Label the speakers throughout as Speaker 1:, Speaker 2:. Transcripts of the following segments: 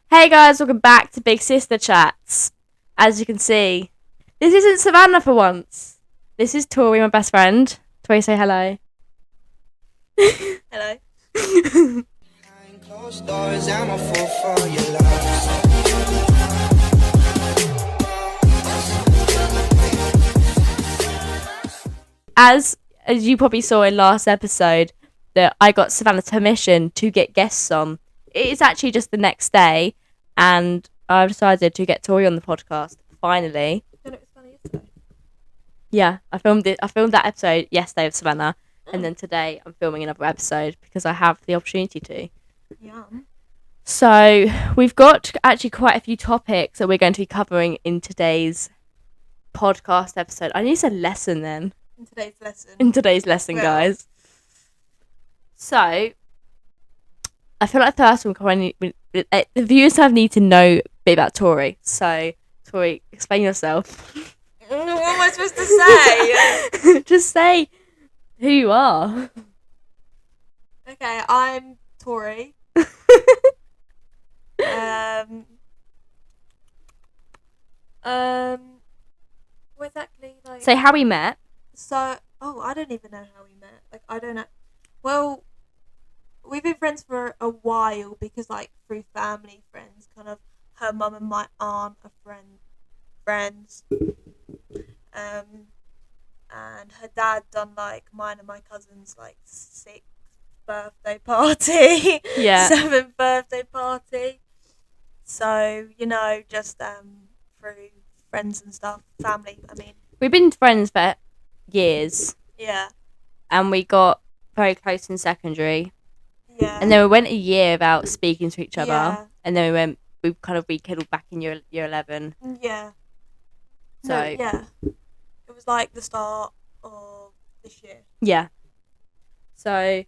Speaker 1: Hey guys, welcome back to Big Sister Chats. As you can see, this isn't Savannah for once. This is Tori, my best friend. Tori, say hello.
Speaker 2: Hello.
Speaker 3: Behind closed doors, I'm a fool for your love.
Speaker 1: As you probably saw in last episode, that I got Savannah's permission to get guests on. It is actually just the next day, and I've decided to get Tori on the podcast finally.
Speaker 2: Then it was funny yesterday.
Speaker 1: Yeah, I filmed it. I filmed that episode yesterday with Savannah, and then today I'm filming another episode because I have the opportunity to.
Speaker 2: Yum.
Speaker 1: So we've got actually quite a few topics that we're going to be covering in today's podcast episode. I need to say lesson then.
Speaker 2: In today's lesson.
Speaker 1: In today's lesson,
Speaker 2: Well.
Speaker 1: guys. So I feel like first the viewers have need to know a bit about Tori. So Tori, explain yourself.
Speaker 2: What am I supposed to say?
Speaker 1: Just say who you are.
Speaker 2: Okay, I'm Tori. What exactly? Like.
Speaker 1: Say how we met.
Speaker 2: So. Oh, I don't even know how we met. Like, I don't know. Well, we've been friends for a while because, like, through family friends, kind of. Her mum and my aunt are friends. And her dad done like mine and my cousin's like 6th birthday party.
Speaker 1: Yeah.
Speaker 2: 7th birthday party. So, just through friends and stuff, family, I mean.
Speaker 1: We've been friends for years.
Speaker 2: Yeah.
Speaker 1: And we got very close in secondary.
Speaker 2: Yeah.
Speaker 1: And then we went a year without speaking to each other.
Speaker 2: Yeah.
Speaker 1: And then we kind of rekindled back in year 11.
Speaker 2: Yeah.
Speaker 1: So
Speaker 2: No, yeah. It was like the start of this year.
Speaker 1: yeah. So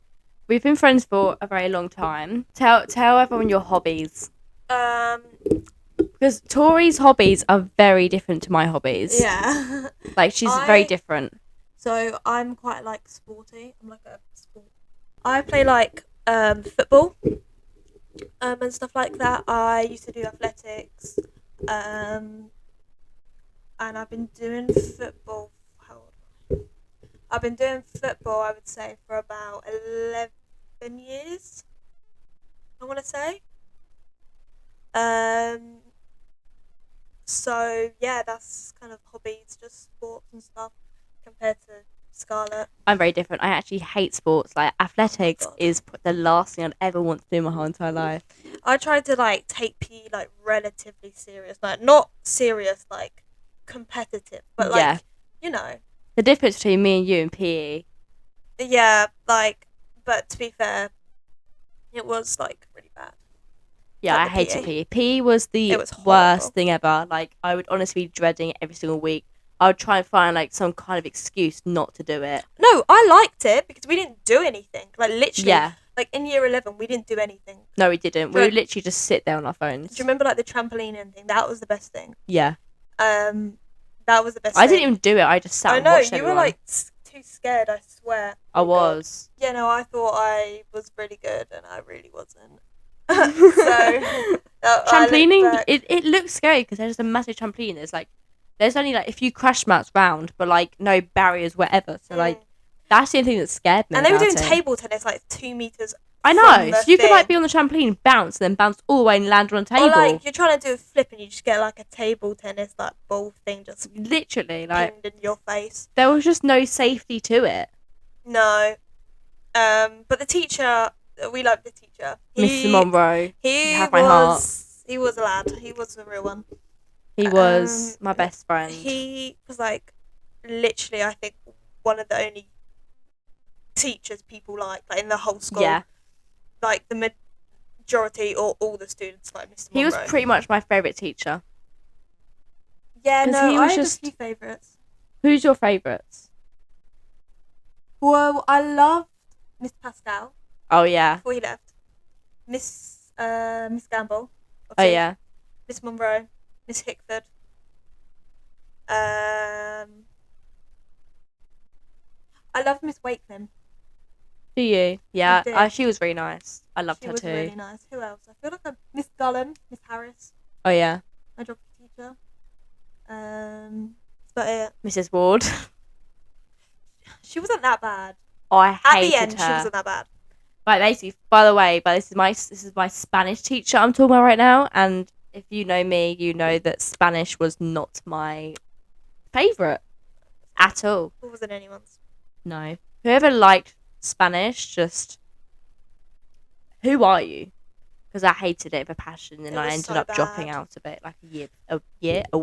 Speaker 1: we've been friends for a very long time. Tell everyone your hobbies. Because Tori's hobbies are very different to my hobbies.
Speaker 2: Yeah.
Speaker 1: Like she's very different.
Speaker 2: So I'm quite like sporty. I'm like a sport. I play like football and stuff like that. I used to do athletics, and I've been doing football. How old am I? I've been doing football, I would say, for about 11 years. I want to say. So yeah, that's kind of hobbies, just sports and stuff, compared to Scarlett.
Speaker 1: I'm very different. I actually hate sports. Like athletics
Speaker 2: God.
Speaker 1: is the last thing I'd ever want to do in my whole entire life.
Speaker 2: I tried to like take PE like relatively serious, like not serious like competitive, but like
Speaker 1: Yeah. The difference between me and you and PE.
Speaker 2: yeah, like, but to be fair, it was like really bad.
Speaker 1: Yeah,
Speaker 2: Like
Speaker 1: I
Speaker 2: the
Speaker 1: hated
Speaker 2: PE.
Speaker 1: PE. PE was the
Speaker 2: It was
Speaker 1: worst
Speaker 2: horrible.
Speaker 1: thing ever. Like I would honestly be dreading it every single week. I would try and find like some kind of excuse not to do it.
Speaker 2: No, I liked it because we didn't do anything. Like literally,
Speaker 1: Yeah.
Speaker 2: like in year 11, we didn't do anything.
Speaker 1: No, we didn't. We
Speaker 2: Right.
Speaker 1: would literally just sit there on our phones.
Speaker 2: Do you remember like the trampoline and thing? That was the best thing.
Speaker 1: Yeah.
Speaker 2: That was the best.
Speaker 1: I
Speaker 2: thing.
Speaker 1: didn't even do it. I just sat
Speaker 2: I
Speaker 1: and
Speaker 2: know
Speaker 1: watched
Speaker 2: you
Speaker 1: everyone.
Speaker 2: were like too scared. I swear.
Speaker 1: I
Speaker 2: Oh, God.
Speaker 1: was.
Speaker 2: Yeah, no, I thought I was really good, and I really wasn't. So
Speaker 1: Trampolining, it looks scary because there's just a massive trampoline. There's only like a few crash mats round, but like no barriers wherever. So like that's the only thing that scared me.
Speaker 2: And they were doing
Speaker 1: about it.
Speaker 2: table tennis like 2 meters.
Speaker 1: I
Speaker 2: from
Speaker 1: know.
Speaker 2: the
Speaker 1: So you could like
Speaker 2: thing.
Speaker 1: be on the trampoline, bounce, and then bounce all the way and land on a table.
Speaker 2: Or like you're trying to do a flip and you just get like a table tennis like ball thing just
Speaker 1: Literally, like
Speaker 2: pinned in your face.
Speaker 1: there was just no safety to it.
Speaker 2: No. But the teacher, we loved the teacher.
Speaker 1: Mr. Monroe,
Speaker 2: He
Speaker 1: you have my heart.
Speaker 2: He was a lad. He was the real one.
Speaker 1: He was my best friend.
Speaker 2: He was like literally, I think, one of the only teachers people like in the whole school.
Speaker 1: Yeah,
Speaker 2: Like the majority or all the students like Mr.
Speaker 1: he was
Speaker 2: Monroe.
Speaker 1: pretty much my favourite teacher.
Speaker 2: Yeah,
Speaker 1: 'cause
Speaker 2: no,
Speaker 1: he
Speaker 2: I
Speaker 1: was
Speaker 2: had
Speaker 1: just-
Speaker 2: a few favourites.
Speaker 1: Who's your favourites?
Speaker 2: Well, I loved Miss Pascal
Speaker 1: Oh yeah,
Speaker 2: before he left. Miss Gamble.
Speaker 1: oh
Speaker 2: obviously,
Speaker 1: yeah.
Speaker 2: Miss Monroe. Miss Hickford. I love Miss Wakeman.
Speaker 1: Do you? Yeah,
Speaker 2: did.
Speaker 1: she was really nice. I loved
Speaker 2: She
Speaker 1: her
Speaker 2: was
Speaker 1: too.
Speaker 2: really nice. Who else? I feel like Miss Dullen, Miss Harris,
Speaker 1: Oh yeah,
Speaker 2: my geography teacher. That's about it.
Speaker 1: Mrs. Ward.
Speaker 2: She wasn't that bad.
Speaker 1: I
Speaker 2: At
Speaker 1: hated
Speaker 2: the end,
Speaker 1: her.
Speaker 2: she wasn't that bad.
Speaker 1: Right, basically, by the way, this is my Spanish teacher I'm talking about right now, and if you know me, you know that Spanish was not my favourite at all.
Speaker 2: It wasn't anyone's.
Speaker 1: No, whoever liked Spanish, just who are you? Because I hated it with a passion, and
Speaker 2: It
Speaker 1: I
Speaker 2: was
Speaker 1: ended
Speaker 2: so
Speaker 1: up dropping
Speaker 2: bad.
Speaker 1: out of it like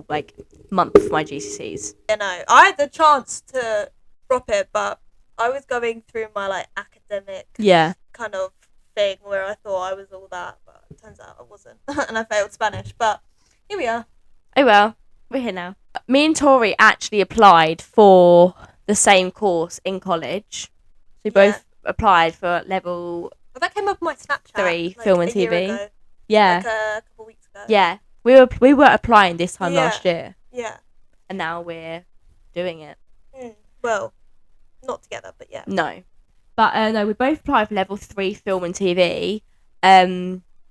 Speaker 1: like month of my GCSEs.
Speaker 2: You know, I had the chance to drop it, but I was going through my like academic
Speaker 1: Yeah.
Speaker 2: kind of thing where I thought I was all that, but it turns out I wasn't, and I failed Spanish. But here we are.
Speaker 1: Oh well, we're here now. Me and Tori actually applied for the same course in college. So we
Speaker 2: Yeah.
Speaker 1: both applied for level
Speaker 2: Well, that came up on my Snapchat.
Speaker 1: 3
Speaker 2: like,
Speaker 1: film and
Speaker 2: a year
Speaker 1: TV.
Speaker 2: ago,
Speaker 1: Yeah.
Speaker 2: like a couple weeks ago.
Speaker 1: Yeah. We were applying this time last year,
Speaker 2: Yeah.
Speaker 1: and now we're doing it.
Speaker 2: Well, not together, but yeah.
Speaker 1: No. But no, we both applied for level 3 film and TV.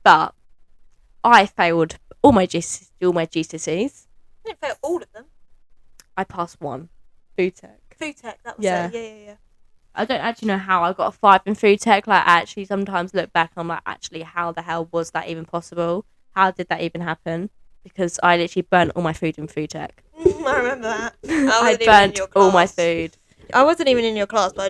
Speaker 1: But I failed all my GCSEs.
Speaker 2: I didn't fail all of them.
Speaker 1: I passed one. Food tech.
Speaker 2: Food tech, that was
Speaker 1: Yeah.
Speaker 2: it. Yeah.
Speaker 1: I don't actually know how I got a 5 in food tech. Like, I actually sometimes look back and I'm like, actually, how the hell was that even possible? How did that even happen? Because I literally burnt all my food in food tech.
Speaker 2: I remember that.
Speaker 1: I burnt all my food.
Speaker 2: I wasn't even in your class, but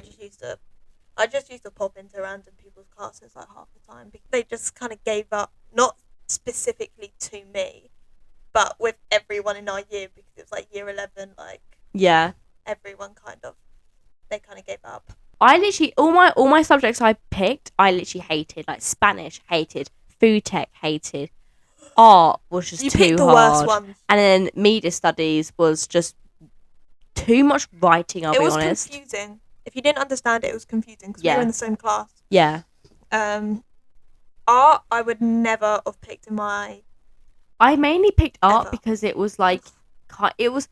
Speaker 2: I just used to pop into random people's classes like half the time because they just kind of gave up, not specifically to me, but with everyone in our year because it was like year 11, like
Speaker 1: Yeah.
Speaker 2: everyone they kind of gave up.
Speaker 1: I literally all my subjects I picked, I literally hated. Like Spanish, hated. Food tech, hated. Art was just
Speaker 2: You
Speaker 1: too
Speaker 2: picked the
Speaker 1: hard.
Speaker 2: worst ones.
Speaker 1: And then media studies was just too much writing. I'll
Speaker 2: It
Speaker 1: be
Speaker 2: was
Speaker 1: honest.
Speaker 2: confusing. If you didn't understand it, it was confusing because we
Speaker 1: Yeah.
Speaker 2: were in the same class.
Speaker 1: Yeah.
Speaker 2: Art, I would never have picked in my.
Speaker 1: I mainly picked art
Speaker 2: Ever.
Speaker 1: because it was like, it was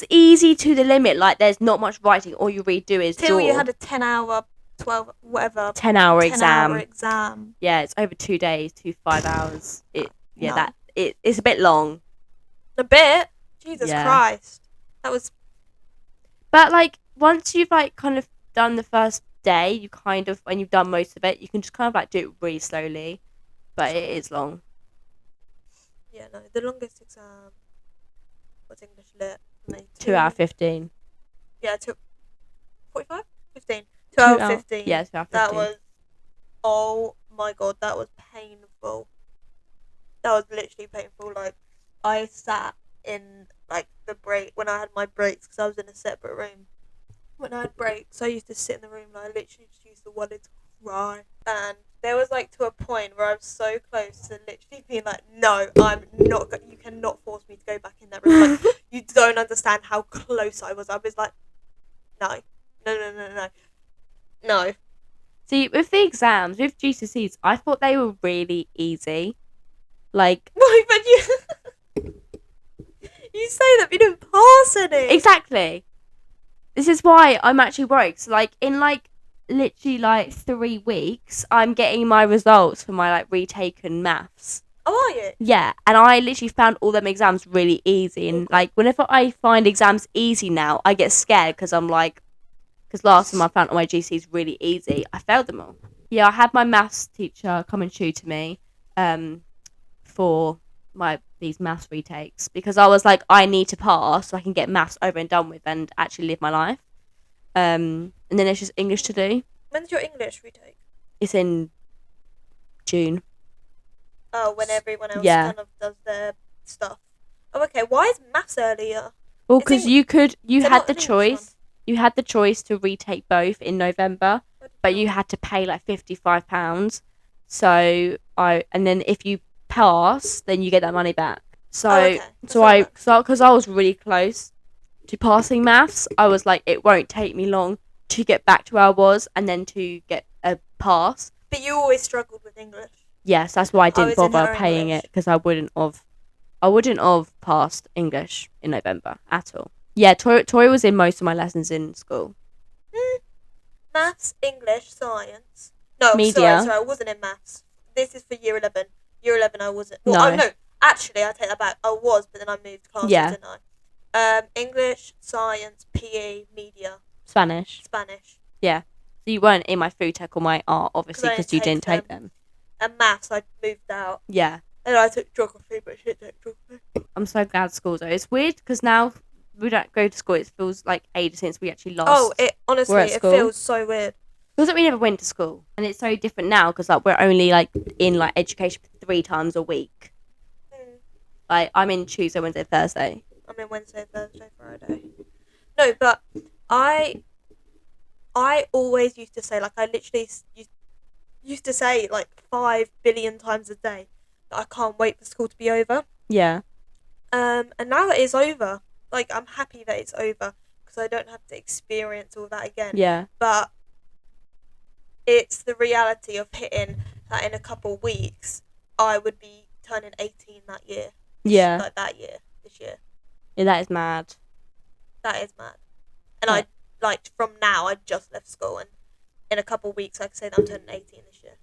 Speaker 1: easy to the limit. Like there's not much writing. All you really do is
Speaker 2: Till
Speaker 1: draw.
Speaker 2: you had a 10-hour, 12, whatever.
Speaker 1: 10-hour
Speaker 2: 10-hour
Speaker 1: exam.
Speaker 2: exam.
Speaker 1: Yeah, it's over 2 days, 5 hours.
Speaker 2: No.
Speaker 1: It's a bit long.
Speaker 2: A bit. Jesus
Speaker 1: Yeah.
Speaker 2: Christ. That was.
Speaker 1: But like once you've like kind of done the first day, you kind of when you've done most of it, you can just kind of like do it really slowly. But it is long.
Speaker 2: Yeah, no. The longest exam was English Lit. For me.
Speaker 1: 2 out of 15.
Speaker 2: Yeah, 45? 15.
Speaker 1: 2
Speaker 2: 12,
Speaker 1: out-
Speaker 2: 15.
Speaker 1: Yeah, 2 out of 15.
Speaker 2: That was. Oh my god, that was painful. That was literally painful. Like, I sat in, like, the break, when I had my breaks, because I was in a separate room. When I had breaks, I used to sit in the room, and I literally just used to want to cry. And there was, like, to a point where I was so close to literally being like, no, I'm not, you cannot force me to go back in that room. Like, you don't understand how close I was. I was like, no. No.
Speaker 1: See, with the exams, with GCSEs, I thought they were really easy. Like,
Speaker 2: No, but you you say that, but you didn't pass any.
Speaker 1: exactly. This is why I'm actually worried. So, like, in, like, literally, like, 3 weeks, I'm getting my results for my, like, retaken maths.
Speaker 2: Oh, are you?
Speaker 1: Yeah, and I literally found all them exams really easy. And, like, whenever I find exams easy now, I get scared because I'm like, because last time I found all my GCs really easy, I failed them all. Yeah, I had my maths teacher come and tutor me for these maths retakes because I was like, I need to pass so I can get maths over and done with and actually live my life. And then it's just English to do.
Speaker 2: When's your English retake?
Speaker 1: It's in June.
Speaker 2: Oh, when everyone else
Speaker 1: Yeah.
Speaker 2: kind of does their stuff. Oh, okay. Why is maths earlier?
Speaker 1: Well,
Speaker 2: It's
Speaker 1: because
Speaker 2: Eng-
Speaker 1: you
Speaker 2: Is it
Speaker 1: had
Speaker 2: not
Speaker 1: the
Speaker 2: an English
Speaker 1: choice. You had the choice to retake both in November,
Speaker 2: one?
Speaker 1: but you had to pay like £55. So and then if you pass, then you get that money back. So
Speaker 2: Oh, okay. That's
Speaker 1: so
Speaker 2: how it
Speaker 1: I
Speaker 2: works.
Speaker 1: because I was really close to passing maths, I was like, it won't take me long to get back to where I was and then to get a pass.
Speaker 2: But you always struggled with English.
Speaker 1: Yes, that's why I didn't
Speaker 2: was in
Speaker 1: bother
Speaker 2: her
Speaker 1: paying
Speaker 2: English.
Speaker 1: it because I wouldn't have passed English in November at all. Yeah, Tori was in most of my lessons in school.
Speaker 2: maths, English, science. No,
Speaker 1: Media.
Speaker 2: sorry, I wasn't in maths. This is for year 11. Year 11, I wasn't. Well,
Speaker 1: No.
Speaker 2: no, actually, I take that back. I was, but then I moved classes,
Speaker 1: Yeah.
Speaker 2: didn't I? English, science, PE, media,
Speaker 1: Spanish.
Speaker 2: Spanish,
Speaker 1: So you weren't in my food tech or my art, obviously,
Speaker 2: 'Cause I
Speaker 1: because you
Speaker 2: didn't
Speaker 1: didn't
Speaker 2: take
Speaker 1: take them.
Speaker 2: and maths. I moved out,
Speaker 1: Yeah.
Speaker 2: and I took geography, but she didn't take geography.
Speaker 1: I'm so glad school's over. It's weird because now we don't go to school. It feels like ages since we actually lost.
Speaker 2: Oh, it honestly,
Speaker 1: at
Speaker 2: it
Speaker 1: school.
Speaker 2: feels so weird.
Speaker 1: feels like we never went to school, and it's so different now because like we're only like in like education 3 times a week.
Speaker 2: Mm.
Speaker 1: Like I'm in Tuesday, Wednesday, Thursday.
Speaker 2: I'm in Wednesday, Thursday, Friday. No, but I always used to say, like, I literally used to say like 5 billion times a day that I can't wait for school to be over.
Speaker 1: Yeah.
Speaker 2: And now that it's over, like, I'm happy that it's over because I don't have to experience all that again.
Speaker 1: Yeah.
Speaker 2: But it's the reality of hitting that in a couple weeks, I would be turning 18 that year.
Speaker 1: Yeah.
Speaker 2: Like that year, this year.
Speaker 1: Yeah, that is mad.
Speaker 2: That is mad. And
Speaker 1: Yeah.
Speaker 2: I, like, from now, I just left school, and in a couple of weeks, I can say that I'm turning 18 this year.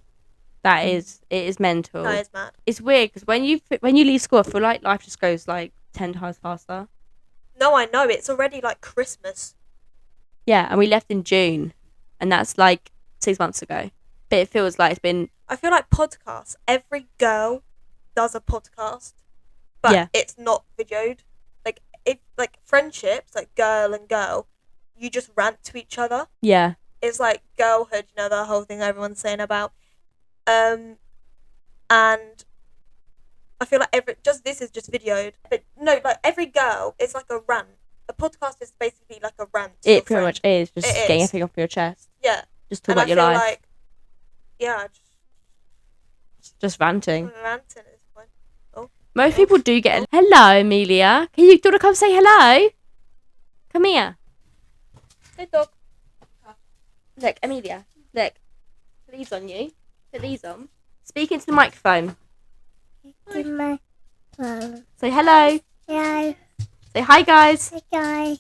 Speaker 1: It is mental.
Speaker 2: That is mad.
Speaker 1: It's weird because when you leave school, I feel like life just goes like 10 times faster.
Speaker 2: No, I know. It's already, like, Christmas.
Speaker 1: Yeah, and we left in June, and that's like 6 months ago. But it feels like it's been
Speaker 2: I feel like podcasts, every girl does a podcast, but
Speaker 1: Yeah.
Speaker 2: it's not videoed. Like, if, like, friendships, like, girl and girl, you just rant to each other.
Speaker 1: yeah.
Speaker 2: It's like girlhood, you know, the whole thing everyone's saying about. And I feel like this is just videoed. But no, like, every girl is like a rant. A podcast is basically like a rant. to your
Speaker 1: It pretty
Speaker 2: friend.
Speaker 1: much is just
Speaker 2: It
Speaker 1: getting
Speaker 2: is.
Speaker 1: everything off your chest.
Speaker 2: Yeah.
Speaker 1: Just talk
Speaker 2: And
Speaker 1: about
Speaker 2: I
Speaker 1: your
Speaker 2: feel
Speaker 1: life.
Speaker 2: like, yeah,
Speaker 1: Just ranting.
Speaker 2: I'm ranting at this point.
Speaker 1: Most people do get. Hello, Amelia. Do you want to come say hello? Come here.
Speaker 2: Hey, dog.
Speaker 1: Look, Amelia. Look. Put these on you. Put these on. Speak into the microphone.
Speaker 4: My phone.
Speaker 1: Say hello.
Speaker 4: Hello,
Speaker 1: Say hi, guys.
Speaker 4: hey guys.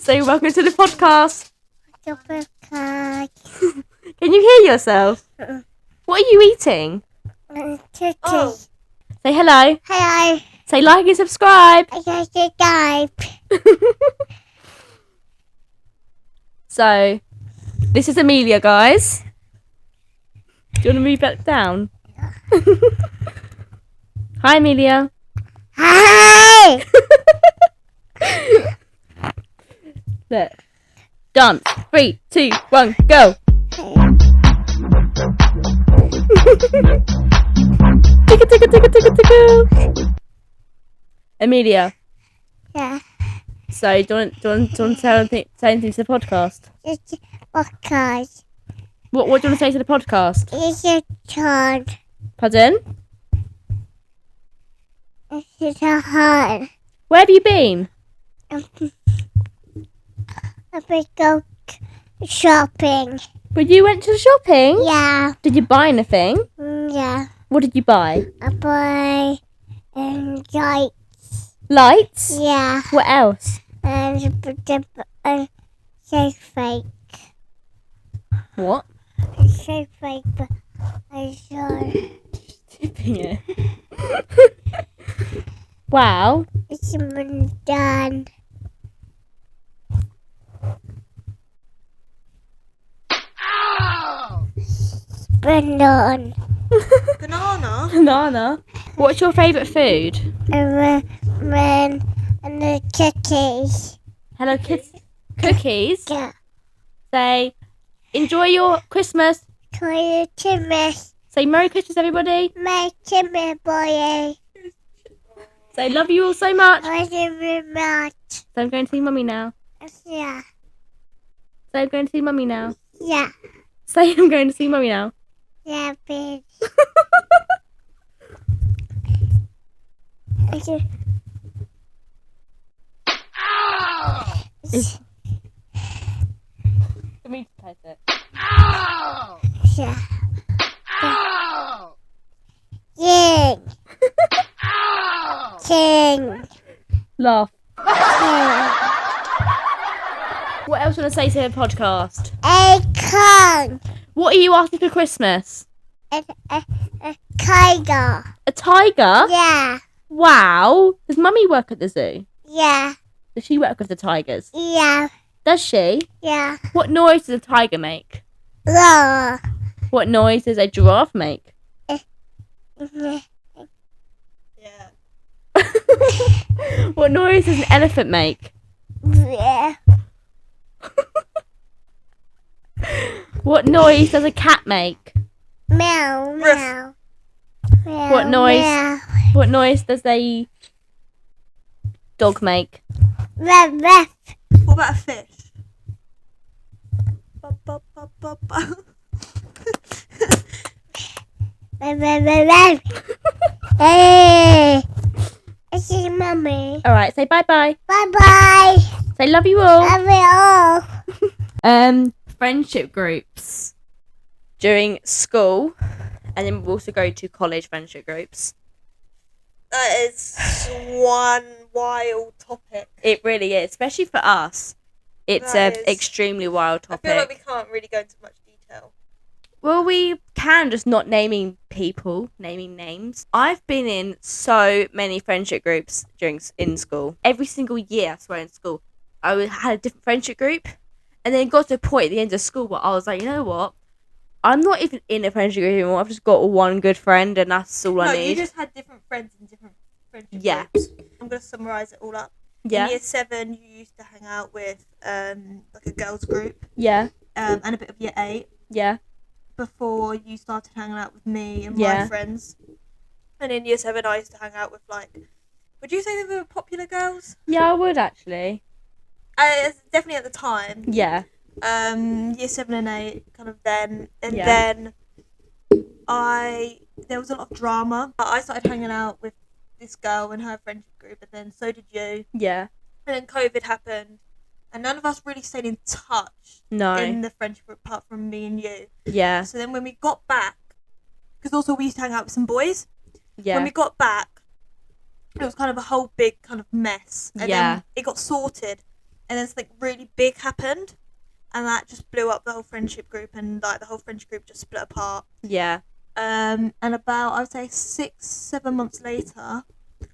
Speaker 1: Say welcome to the podcast.
Speaker 4: Super card.
Speaker 1: Can you hear yourself? What are you eating?
Speaker 4: Cookie.
Speaker 2: Oh.
Speaker 1: Say hello.
Speaker 4: Hello,
Speaker 1: Say like and subscribe.
Speaker 4: I got your guy.
Speaker 1: So, this is Amelia, guys. Do you want to move back down? Hi, Amelia.
Speaker 4: Hi.
Speaker 1: Look. Dance. 3, 2, 1, go. Ticka, ticka, ticka, ticka, ticka. Amelia.
Speaker 4: Yeah,
Speaker 1: So, do you want to say anything to the podcast?
Speaker 4: it's podcast.
Speaker 1: What do you want to say to the podcast?
Speaker 4: It's a child.
Speaker 1: Pardon?
Speaker 4: It's a heart.
Speaker 1: Where have you been?
Speaker 4: A big go shopping.
Speaker 1: When you went to shopping?
Speaker 4: Yeah,
Speaker 1: Did you buy anything?
Speaker 4: yeah.
Speaker 1: What did you buy?
Speaker 4: A boy like
Speaker 1: Lights?
Speaker 4: yeah,
Speaker 1: What else?
Speaker 4: and so fake.
Speaker 1: What?
Speaker 4: It's so fake, but I saw
Speaker 1: Tipping it. Wow.
Speaker 4: it's been done. Been done.
Speaker 2: Banana.
Speaker 1: Banana. What's your favourite food?
Speaker 4: And the cookies.
Speaker 1: Hello Kids. Cookies.
Speaker 4: Yeah.
Speaker 1: Say, enjoy your Christmas.
Speaker 4: Toy Timmy.
Speaker 1: Say Merry Christmas, everybody.
Speaker 4: My Timmy boy.
Speaker 1: Say love you all so much.
Speaker 4: I very much.
Speaker 1: So I'm going to see Mummy now.
Speaker 4: Yeah.
Speaker 1: Say I'm going to see Mummy now.
Speaker 4: Yeah.
Speaker 1: Say I'm going to see Mummy now.
Speaker 4: Yeah, bitch.
Speaker 1: For me to type it.
Speaker 4: Yeah. King. King.
Speaker 1: Laugh.
Speaker 4: King.
Speaker 1: What else do you want to say to the podcast?
Speaker 4: Egg Kong.
Speaker 1: What are you asking for Christmas?
Speaker 4: A tiger.
Speaker 1: A tiger?
Speaker 4: Yeah.
Speaker 1: Wow. Does Mummy work at the zoo?
Speaker 4: Yeah.
Speaker 1: Does she work with the tigers?
Speaker 4: Yeah.
Speaker 1: Does she?
Speaker 4: Yeah.
Speaker 1: What noise does a tiger make?
Speaker 4: Roar.
Speaker 1: What noise does a giraffe make?
Speaker 2: Yeah.
Speaker 1: What noise does an elephant make?
Speaker 4: Yeah.
Speaker 1: What noise does a cat make?
Speaker 4: Meow.
Speaker 2: Ruff.
Speaker 4: Meow. Meow.
Speaker 1: What noise?
Speaker 4: Meow.
Speaker 1: What noise does a dog make?
Speaker 4: Ruff, ruff.
Speaker 2: What about a fish? Ba, ba, ba, ba, ba.
Speaker 4: Ruff, ruff, ruff, ruff. Hey. I see Mummy.
Speaker 1: All right, say bye-bye.
Speaker 4: Bye-bye.
Speaker 1: Say love you all.
Speaker 4: Love you all.
Speaker 1: Friendship groups during school, and then we'll also go to college friendship groups.
Speaker 2: That is one wild topic.
Speaker 1: It really is, especially for us. It's
Speaker 2: That
Speaker 1: an
Speaker 2: is-
Speaker 1: extremely wild
Speaker 2: I
Speaker 1: topic.
Speaker 2: feel like we can't really go into much detail.
Speaker 1: Well, we can, just not naming people, naming names. I've been in so many friendship groups in school. Every single year, I swear, in school, had a different friendship group. And then it got to a point at the end of school where I was like, you know what? I'm not even in a friendship group anymore. I've just got one good friend, and that's all I
Speaker 2: No,
Speaker 1: need.
Speaker 2: you just had different friends in different friendship
Speaker 1: Yeah.
Speaker 2: groups. I'm going to summarise it all up.
Speaker 1: Yeah,
Speaker 2: In year 7, you used to hang out with like a girls group
Speaker 1: yeah,
Speaker 2: and a bit of year 8
Speaker 1: yeah,
Speaker 2: before you started hanging out with me and
Speaker 1: Yeah.
Speaker 2: my friends. And in year 7, I used to hang out with would you say they were popular girls?
Speaker 1: yeah. I would actually.
Speaker 2: Definitely at the time.
Speaker 1: Yeah,
Speaker 2: Year 7 and 8, kind of then. And
Speaker 1: Yeah.
Speaker 2: then there was a lot of drama. I started hanging out with this girl and her friendship group, and then so did you.
Speaker 1: yeah.
Speaker 2: And then COVID happened, and none of us really stayed in touch
Speaker 1: No.
Speaker 2: in the friendship group apart from me and you.
Speaker 1: Yeah,
Speaker 2: So then when we got back, because also we used to hang out with some boys, when
Speaker 1: yeah,
Speaker 2: we got back, it was kind of a whole big kind of mess. And
Speaker 1: Yeah.
Speaker 2: then it got sorted, and then something really big happened, and that just blew up the whole friendship group, and like the whole friendship group just split apart.
Speaker 1: yeah,
Speaker 2: And about, I would say 6-7 months later,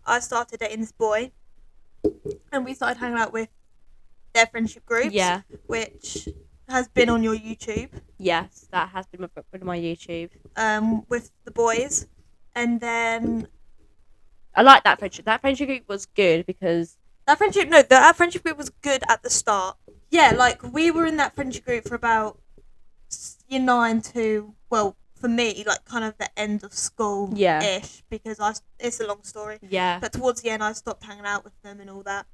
Speaker 2: I started dating this boy, and we started hanging out with their friendship groups,
Speaker 1: yeah.
Speaker 2: which has been on your YouTube,
Speaker 1: Yes, that has been with my YouTube.
Speaker 2: with the boys. And then
Speaker 1: I like that friendship. That friendship group was good because
Speaker 2: that friendship group was good at the start. Yeah, like we were in that friendship group for about year 9 to, well, for me, like kind of the end of school
Speaker 1: Yeah.
Speaker 2: ish, because it's a long story.
Speaker 1: yeah,
Speaker 2: But towards the end, I stopped hanging out with them and all that,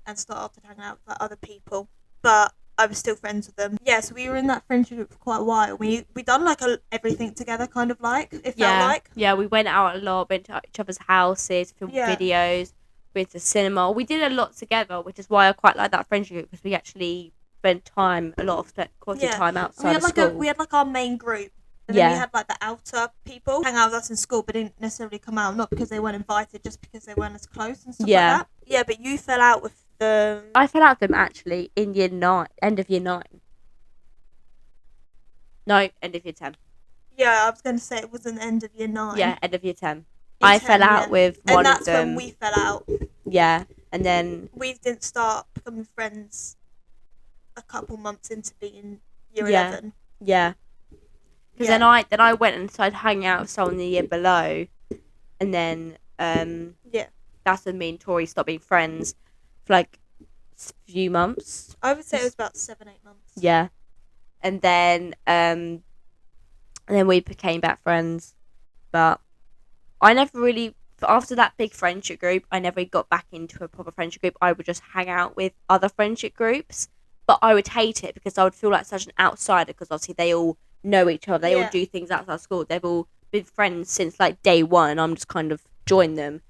Speaker 2: and started hanging out with like, other people. But I was still friends with them. Yeah, so we were in that friendship group for quite a while. We done like everything together, kind of like it felt like.
Speaker 1: yeah. We went out a lot, went to each other's houses, filmed
Speaker 2: Yeah.
Speaker 1: videos, went to cinema. We did a lot together, which is why I quite like that friendship group because we actually spent a lot of quality
Speaker 2: Yeah.
Speaker 1: time
Speaker 2: And
Speaker 1: outside
Speaker 2: we had
Speaker 1: of
Speaker 2: like
Speaker 1: school.
Speaker 2: we had like our main group. And then
Speaker 1: Yeah.
Speaker 2: we had like the outer people hang out with us in school, but didn't necessarily come out, not because they weren't invited, just because they weren't as close and stuff
Speaker 1: Yeah.
Speaker 2: like that. Yeah, but you fell out with them.
Speaker 1: I fell out with them actually in year 9, end of year 9. No, end of year 10.
Speaker 2: Yeah, I was going to say it was an end of year 9.
Speaker 1: Yeah, end of year 10.
Speaker 2: Year
Speaker 1: I
Speaker 2: 10,
Speaker 1: fell out
Speaker 2: yeah.
Speaker 1: with
Speaker 2: And
Speaker 1: one
Speaker 2: that's
Speaker 1: of them.
Speaker 2: when we fell out.
Speaker 1: Yeah, and then
Speaker 2: We didn't start becoming friends a couple months into being year
Speaker 1: Yeah.
Speaker 2: 11.
Speaker 1: yeah, because
Speaker 2: Yeah.
Speaker 1: then I went and started hanging out with someone the year below, and then
Speaker 2: Yeah.
Speaker 1: that's when me and Tori stopped being friends for like a few months.
Speaker 2: I would say it was about 7-8 months.
Speaker 1: Yeah, and then we became back friends, but I never really. After that big friendship group, I never got back into a proper friendship group. I would just hang out with other friendship groups, but I would hate it because I would feel like such an outsider because obviously they all know each other. They all
Speaker 2: Yeah.
Speaker 1: do things outside school. They've all been friends since like day one, and I'm just kind of joined them.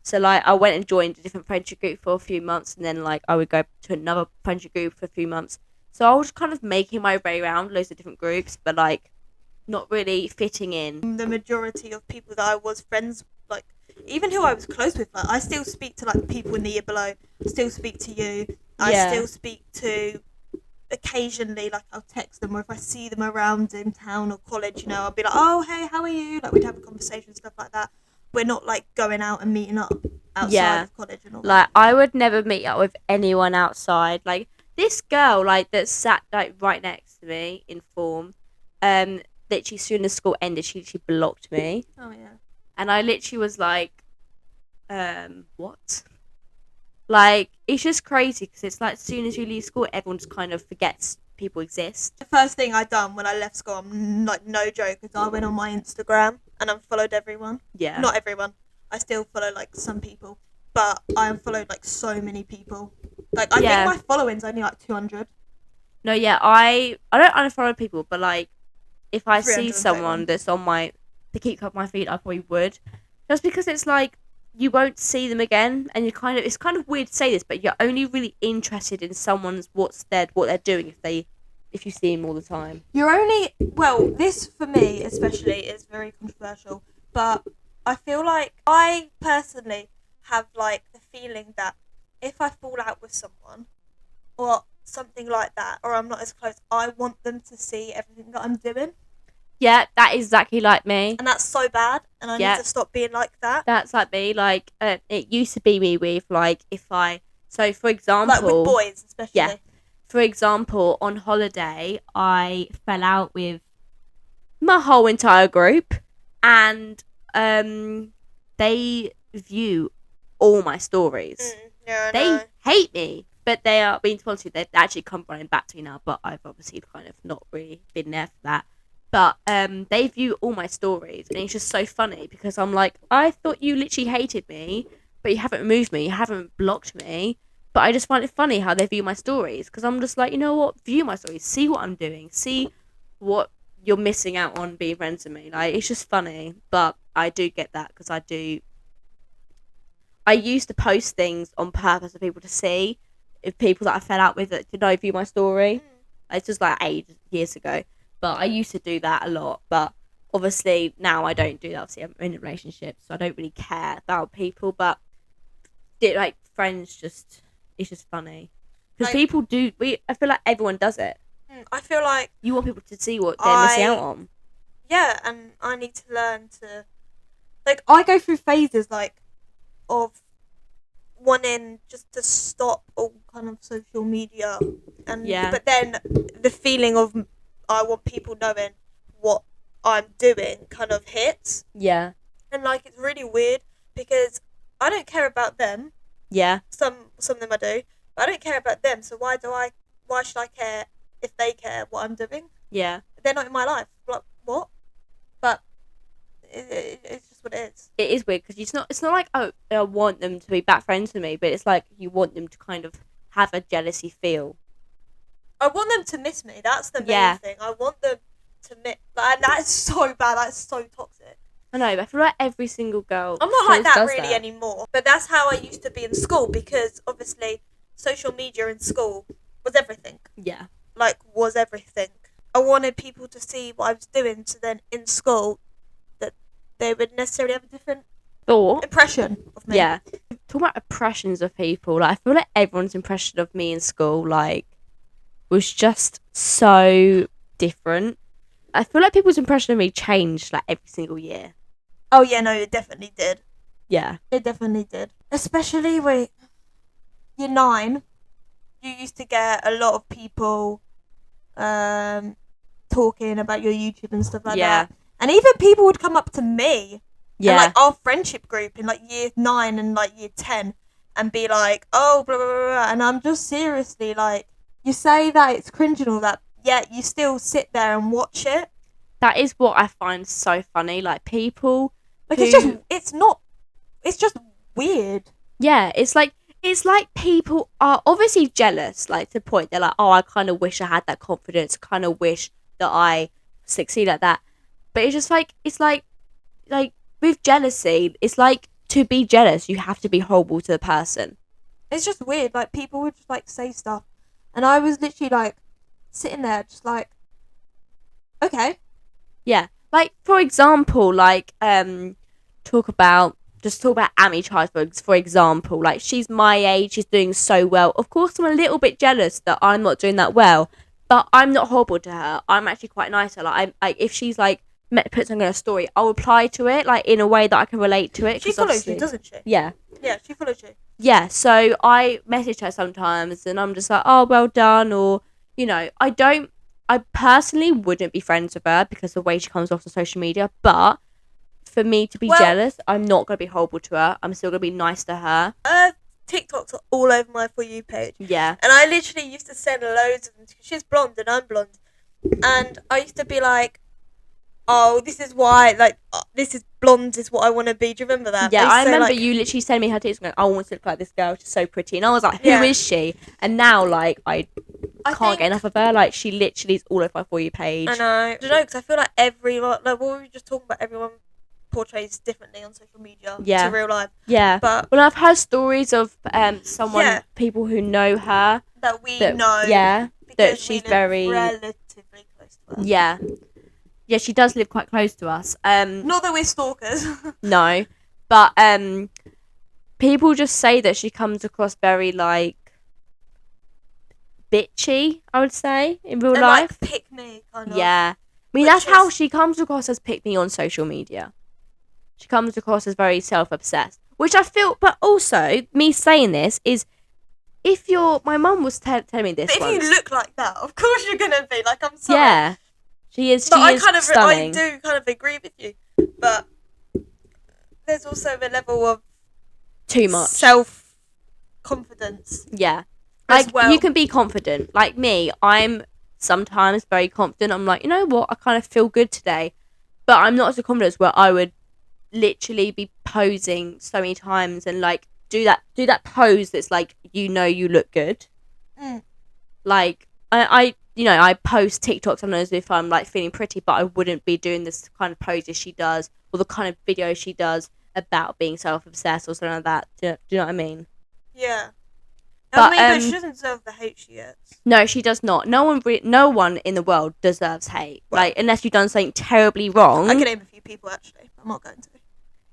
Speaker 1: So like I went and joined a different friendship group for a few months, and then like I would go to another friendship group for a few months. So I was kind of making my way around loads of different groups, but like not really fitting in.
Speaker 2: The majority of people that I was friends, like even who I was close with, like I still speak to like people in the year below. I still speak to you. I
Speaker 1: Yeah.
Speaker 2: still speak to occasionally, like, I'll text them, or if I see them around in town or college, you know, I'll be like, oh, hey, how are you? Like, we'd have a conversation, stuff like that. We're not, like, going out and meeting up outside
Speaker 1: Yeah.
Speaker 2: of college and all
Speaker 1: Like,
Speaker 2: that.
Speaker 1: I would never meet up with anyone outside. Like, this girl, like, that sat, like, right next to me in form, literally, as soon as school ended, she literally blocked me.
Speaker 2: Oh, yeah.
Speaker 1: And I literally was like, what? Like, it's just crazy because it's like, as soon as you leave school, everyone just kind of forgets people exist.
Speaker 2: The first thing I done when I left school, I'm like, no joke, is I went on my Instagram and unfollowed everyone.
Speaker 1: Yeah.
Speaker 2: Not everyone. I still follow, like, some people. But I unfollowed, like, so many people. Like, I
Speaker 1: Yeah.
Speaker 2: think my following's only, like, 200.
Speaker 1: No, yeah, I don't unfollow people, but like, if I see
Speaker 2: 331.
Speaker 1: someone that's on my, to keep up my feed, I probably would, just because it's like you won't see them again, and it's kind of weird to say this, but you're only really interested in someone's what they're doing if you see them all the time.
Speaker 2: You're only, well, this for me especially is very controversial, but I feel like I personally have, like, the feeling that if I fall out with someone or something like that, or I'm not as close, I want them to see everything that I'm doing,
Speaker 1: Yeah, that is exactly like me.
Speaker 2: and that's so bad, and I
Speaker 1: Yeah.
Speaker 2: need to stop being like that.
Speaker 1: That's like me. Like, it used to be me with like so for example,
Speaker 2: Like with boys especially.
Speaker 1: Yeah. For example, on holiday, I fell out with my whole entire group, and they view all my stories.
Speaker 2: Yeah, I
Speaker 1: They
Speaker 2: know.
Speaker 1: hate me, but they are being sponsored. They've actually come running back to me now, but I've obviously kind of not really been there for that. But they view all my stories, and it's just so funny because I'm like, I thought you literally hated me, but you haven't removed me, you haven't blocked me. But I just find it funny how they view my stories because I'm just like, you know what? View my stories, see what I'm doing, see what you're missing out on being friends with me. Like, it's just funny, but I do get that because I used to post things on purpose for people to see, if people that I fell out with that did not view my story. It's just like years ago, but I used to do that a lot. But obviously now I don't do that. Obviously I'm in a relationship, so I don't really care about people. But like friends, it's just funny because
Speaker 2: Like-
Speaker 1: people do. I feel like everyone does it.
Speaker 2: I feel like,
Speaker 1: You want people to see what they're missing out on.
Speaker 2: yeah, and I need to learn to, like, I go through phases, like, of wanting just to stop all kind of social media, and
Speaker 1: Yeah.
Speaker 2: but then the feeling of I want people knowing what I'm doing kind of hits,
Speaker 1: Yeah,
Speaker 2: and like it's really weird because I don't care about them.
Speaker 1: yeah,
Speaker 2: Some of them I do, but I don't care about them. So why should I care if they care what I'm doing?
Speaker 1: yeah.
Speaker 2: They're not in my life. Like, what? But it's just what it is.
Speaker 1: It is weird because it's not like, oh, I want them to be back friends with me, but it's like you want them to kind of have a jealousy feel.
Speaker 2: I want them to miss me. That's the main
Speaker 1: Yeah.
Speaker 2: thing. I want them to miss. Like, and that is so bad. That's so toxic.
Speaker 1: I know, but I feel like every single girl.
Speaker 2: I'm not like that
Speaker 1: does
Speaker 2: really anymore. But that's how I used to be in school because obviously social media in school was everything.
Speaker 1: Yeah,
Speaker 2: Like, was everything. I wanted people to see what I was doing, so then in school that they would necessarily have a different
Speaker 1: thought.
Speaker 2: impression of me.
Speaker 1: Yeah, talking about impressions of people, like I feel like everyone's impression of me in school, like, was just so different. I feel like people's impression of me changed like every single year.
Speaker 2: Oh yeah, no, it definitely did.
Speaker 1: Yeah,
Speaker 2: It definitely did. Especially with year 9, you used to get a lot of people talking about your YouTube and stuff like
Speaker 1: Yeah.
Speaker 2: that. And even people would come up to me
Speaker 1: yeah,
Speaker 2: and like our friendship group in like year 9 and like year 10 and be like, oh, blah, blah, blah, blah. And I'm just seriously like, you say that it's cringe and all that, yet you still sit there and watch it.
Speaker 1: that is what I find so funny. Like people,
Speaker 2: Like,
Speaker 1: who-
Speaker 2: it's just weird.
Speaker 1: yeah, it's like people are obviously jealous, like to the point they're like, oh, I kind of wish I had that confidence, kind of wish that I succeed at that. But it's just like with jealousy, it's like to be jealous, you have to be horrible to the person.
Speaker 2: It's just weird. Like, people would just like say stuff, and I was literally like sitting there, just like, okay,
Speaker 1: Yeah, like for example, like talk about just talk about Amy Childs, for example. Like, she's my age, she's doing so well. Of course, I'm a little bit jealous that I'm not doing that well, but I'm not horrible to her. I'm actually quite nice to her. Like, if she's like put something in a story, I'll reply to it like in a way that I can relate to it.
Speaker 2: She follows you, doesn't she?
Speaker 1: Yeah.
Speaker 2: Yeah, she follows you.
Speaker 1: Yeah, so I message her sometimes and I'm just like, oh, well done, or, you know, I personally wouldn't be friends with her because of the way she comes off on social media, but for me to be jealous, I'm not going to be horrible to her. I'm still going to be nice to her.
Speaker 2: TikToks are all over my For You page.
Speaker 1: Yeah.
Speaker 2: And I literally used to send loads of them. She's blonde and I'm blonde. And I used to be like, oh, this is why, like, this is blonde is what I want to be. Do you remember that?
Speaker 1: Yeah, I remember
Speaker 2: like,
Speaker 1: you literally sending me her TikTok going, I want to look like this girl. She's so pretty. And I was like, who is she? And now, like, I can't get enough of her. Like, she literally is all over my For You page.
Speaker 2: I know. I don't know, because I feel like everyone, like, what were we just talking about? Everyone portrays differently on social media to real life.
Speaker 1: Yeah.
Speaker 2: But
Speaker 1: well, I've heard stories of people who know her.
Speaker 2: That we know.
Speaker 1: Yeah. That she's
Speaker 2: we live
Speaker 1: very
Speaker 2: relatively close to her.
Speaker 1: Yeah. Yeah, she does live quite close to us.
Speaker 2: Not that we're stalkers.
Speaker 1: No. But people just say that she comes across very like bitchy, I would say, in real life.
Speaker 2: Like pick me kind of.
Speaker 1: Yeah. I mean, that's how she comes across as pick me on social media. She comes across as very self-obsessed, which I feel, but also me saying this is, if you're, my mum was telling me this.
Speaker 2: But if you look like that, of course you're gonna be like, I'm sorry.
Speaker 1: Yeah, she is.
Speaker 2: But
Speaker 1: I
Speaker 2: do kind of agree with you, but there's also a level of
Speaker 1: too much
Speaker 2: self-confidence.
Speaker 1: Yeah,
Speaker 2: as
Speaker 1: like
Speaker 2: well.
Speaker 1: You can be confident. Like me, I'm sometimes very confident. I'm like, you know what, I kind of feel good today, but I'm not as confident where I would literally be posing so many times and like do that pose that's like, you know, you look good. Like I post TikToks sometimes if I'm like feeling pretty, but I wouldn't be doing this kind of poses she does or the kind of videos she does about being self-obsessed or something like that. Do you know what I mean?
Speaker 2: Yeah.
Speaker 1: But,
Speaker 2: but she doesn't deserve the hate she gets.
Speaker 1: No, she does not. No one in the world deserves hate.
Speaker 2: Well,
Speaker 1: like, unless you've done something terribly wrong.
Speaker 2: I can name a few people actually. I'm not going to.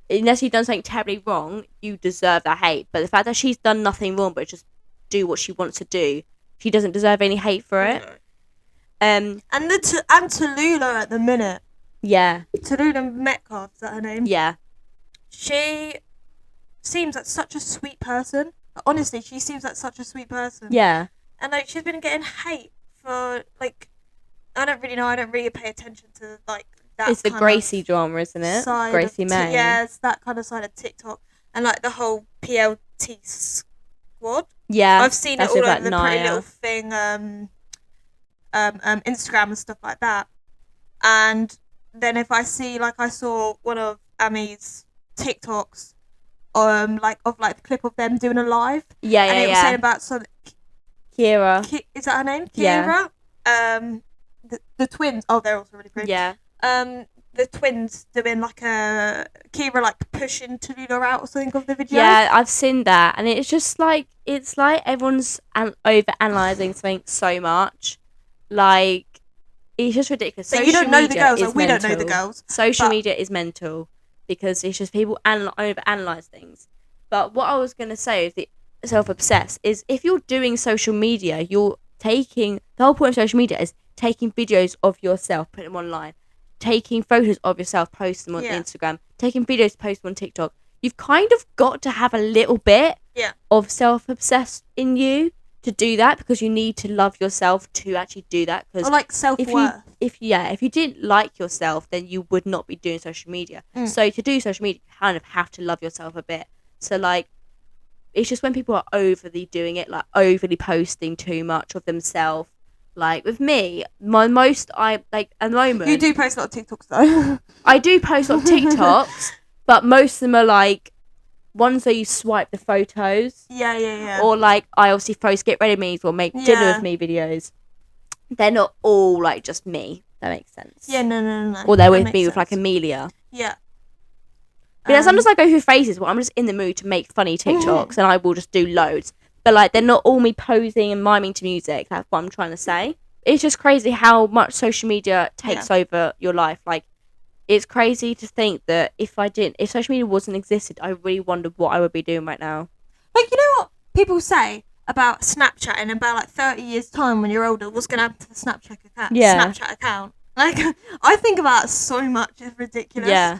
Speaker 1: Unless you've done something terribly wrong, you deserve that hate. But the fact that she's done nothing wrong but just do what she wants to do, she doesn't deserve any hate for it.
Speaker 2: No. And Tallulah at the minute.
Speaker 1: Yeah.
Speaker 2: Tallulah Metcalf, is that her name?
Speaker 1: Yeah.
Speaker 2: She seems like such a sweet person. Honestly, she seems like such a sweet person.
Speaker 1: Yeah.
Speaker 2: And like she's been getting hate for like, I don't really know. I don't really pay attention to like that.
Speaker 1: It's the Gracie drama, isn't it? Gracie May.
Speaker 2: Yeah, it's that kind of side of TikTok and like the whole PLT squad.
Speaker 1: Yeah.
Speaker 2: I've seen it all over the Pretty Little Thing, Instagram and stuff like that. And then if I see, like, I saw one of Ami's TikToks, like the clip of them doing a live.
Speaker 1: Yeah,
Speaker 2: and it was saying about
Speaker 1: Kira.
Speaker 2: Is that her name?
Speaker 1: Yeah.
Speaker 2: Kira. The twins. Oh, they're also really pretty.
Speaker 1: Yeah.
Speaker 2: The twins doing like a Kira like pushing Tallulah out or something of the video.
Speaker 1: Yeah, I've seen that, and it's just like everyone's over analysing something so much. Like, it's just ridiculous.
Speaker 2: So you don't know the girls, like we don't know the girls.
Speaker 1: Social media is mental because it's just people over analyse things. But what I was gonna say is the self-obsessed is if you're doing social media, you're taking the whole point of social media is taking videos of yourself, putting them online. Taking photos of yourself, post them on Instagram, taking videos, post them on TikTok. You've kind of got to have a little bit of self-obsessed in you to do that because you need to love yourself to actually do that. Cause
Speaker 2: or like self-worth.
Speaker 1: If you didn't like yourself, then you would not be doing social media. So to do social media, you kind of have to love yourself a bit. So like, it's just when people are overly doing it, like overly posting too much of themselves. Like with me, at the moment.
Speaker 2: You do post a lot of TikToks though.
Speaker 1: I do post a lot of TikToks, but most of them are like ones where you swipe the photos.
Speaker 2: Yeah.
Speaker 1: Or like I obviously post get ready with me or make dinner with me videos. They're not all like just me. That makes sense.
Speaker 2: Yeah, no.
Speaker 1: Or they're with me with like Amelia.
Speaker 2: Yeah.
Speaker 1: But then sometimes I go through phases where I'm just in the mood to make funny TikToks and I will just do loads. But like they're not all me posing and miming to music. That's what I'm trying to say. It's just crazy how much social media takes over your life. Like it's crazy to think that if social media wasn't existed, I really wondered what I would be doing right now.
Speaker 2: Like, you know what people say about Snapchat in about like 30 years' time when you're older? What's going to happen to the Snapchat account?
Speaker 1: Yeah.
Speaker 2: Snapchat account. Like, I think about it so much. It's ridiculous.
Speaker 1: Yeah.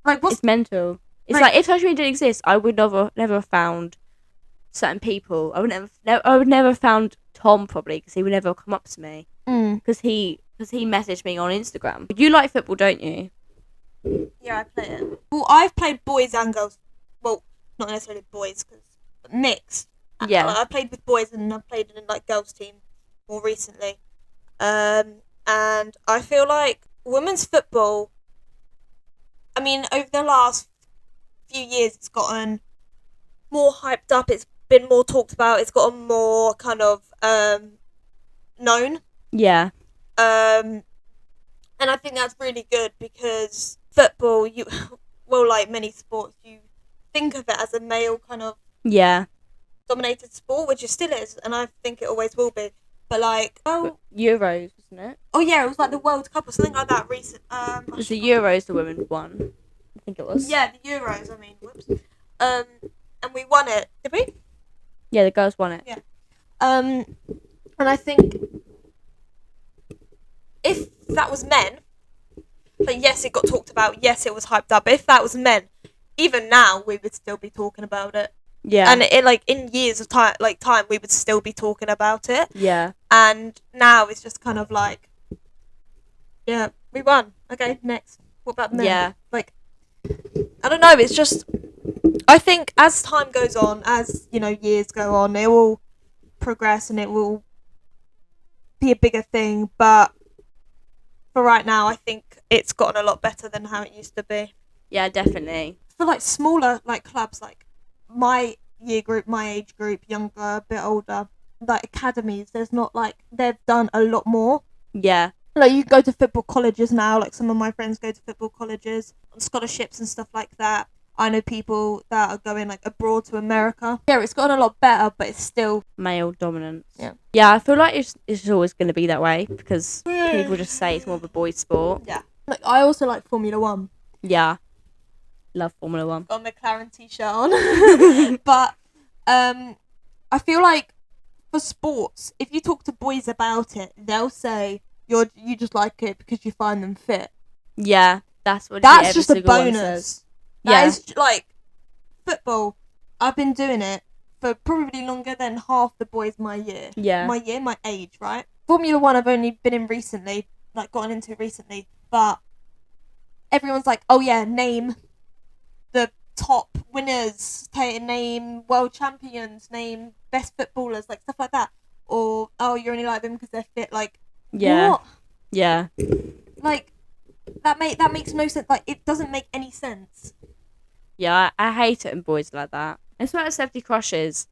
Speaker 2: Like,
Speaker 1: It's mental. It's
Speaker 2: like-
Speaker 1: like if social media didn't exist, I would never have found certain people. I would never have found Tom probably because he would never come up to me because he messaged me on Instagram. You like football, don't you?
Speaker 2: Yeah, I play it. Well, I've played boys and girls. Well, not necessarily boys, but mixed.
Speaker 1: Yeah.
Speaker 2: Like, I played with boys and I've played in like girls team more recently. And I feel like women's football, I mean, over the last few years, it's gotten more hyped up. It's been more talked about. It's gotten more kind of known.
Speaker 1: Yeah.
Speaker 2: And I think that's really good because football, like many sports, you think of it as a male kind of
Speaker 1: Yeah.
Speaker 2: dominated sport, which it still is, and I think it always will be. But like,
Speaker 1: Euros, wasn't it?
Speaker 2: oh yeah, it was like the World Cup or something like that recent.
Speaker 1: It was the Euros the women won. I think it was.
Speaker 2: Yeah, the Euros. I mean, whoops. And we won it. Did we?
Speaker 1: Yeah, the girls won it.
Speaker 2: Yeah. And I think if that was men, like yes, it got talked about. Yes, it was hyped up. But if that was men, even now we would still be talking about it.
Speaker 1: Yeah.
Speaker 2: And it like in years of time, we would still be talking about it.
Speaker 1: Yeah.
Speaker 2: And now it's just kind of like, yeah, we won. Okay, next. What about them?
Speaker 1: Yeah.
Speaker 2: Like, I don't know. It's just, I think as time goes on, as years go on, it will progress and it will be a bigger thing. But for right now, I think it's gotten a lot better than how it used to be.
Speaker 1: Yeah, definitely.
Speaker 2: For like smaller like clubs, like my year group, my age group, younger, a bit older, like academies, there's not like, they've done a lot more.
Speaker 1: Yeah.
Speaker 2: Like you go to football colleges now, like some of my friends go to football colleges on scholarships and stuff like that. I know people that are going like abroad to America. Yeah, it's gotten a lot better, but it's still
Speaker 1: Male dominance.
Speaker 2: Yeah.
Speaker 1: Yeah, I feel like it's always going to be that way because people just say it's more of a boys' sport.
Speaker 2: yeah. Like I also like Formula One.
Speaker 1: Yeah. Love Formula One.
Speaker 2: Got a McLaren t-shirt on. But I feel like for sports, if you talk to boys about it, they'll say you just like it because you find them fit.
Speaker 1: Yeah, that's what.
Speaker 2: That's
Speaker 1: every
Speaker 2: just a
Speaker 1: single one
Speaker 2: bonus.
Speaker 1: says.
Speaker 2: That
Speaker 1: Yeah.
Speaker 2: is like football. I've been doing it for probably longer than half the boys my year.
Speaker 1: Yeah.
Speaker 2: My age, right? Formula One I've only been in recently, like gotten into recently, but everyone's like, oh yeah, name the top winners, name world champions, name best footballers, like stuff like that. Or, oh, you only like them because they're fit, like,
Speaker 1: Yeah.
Speaker 2: what?
Speaker 1: Yeah.
Speaker 2: Like, that makes no sense. Like, it doesn't make any sense.
Speaker 1: Yeah, I hate it when boys are like that. It's about celebrity crushes.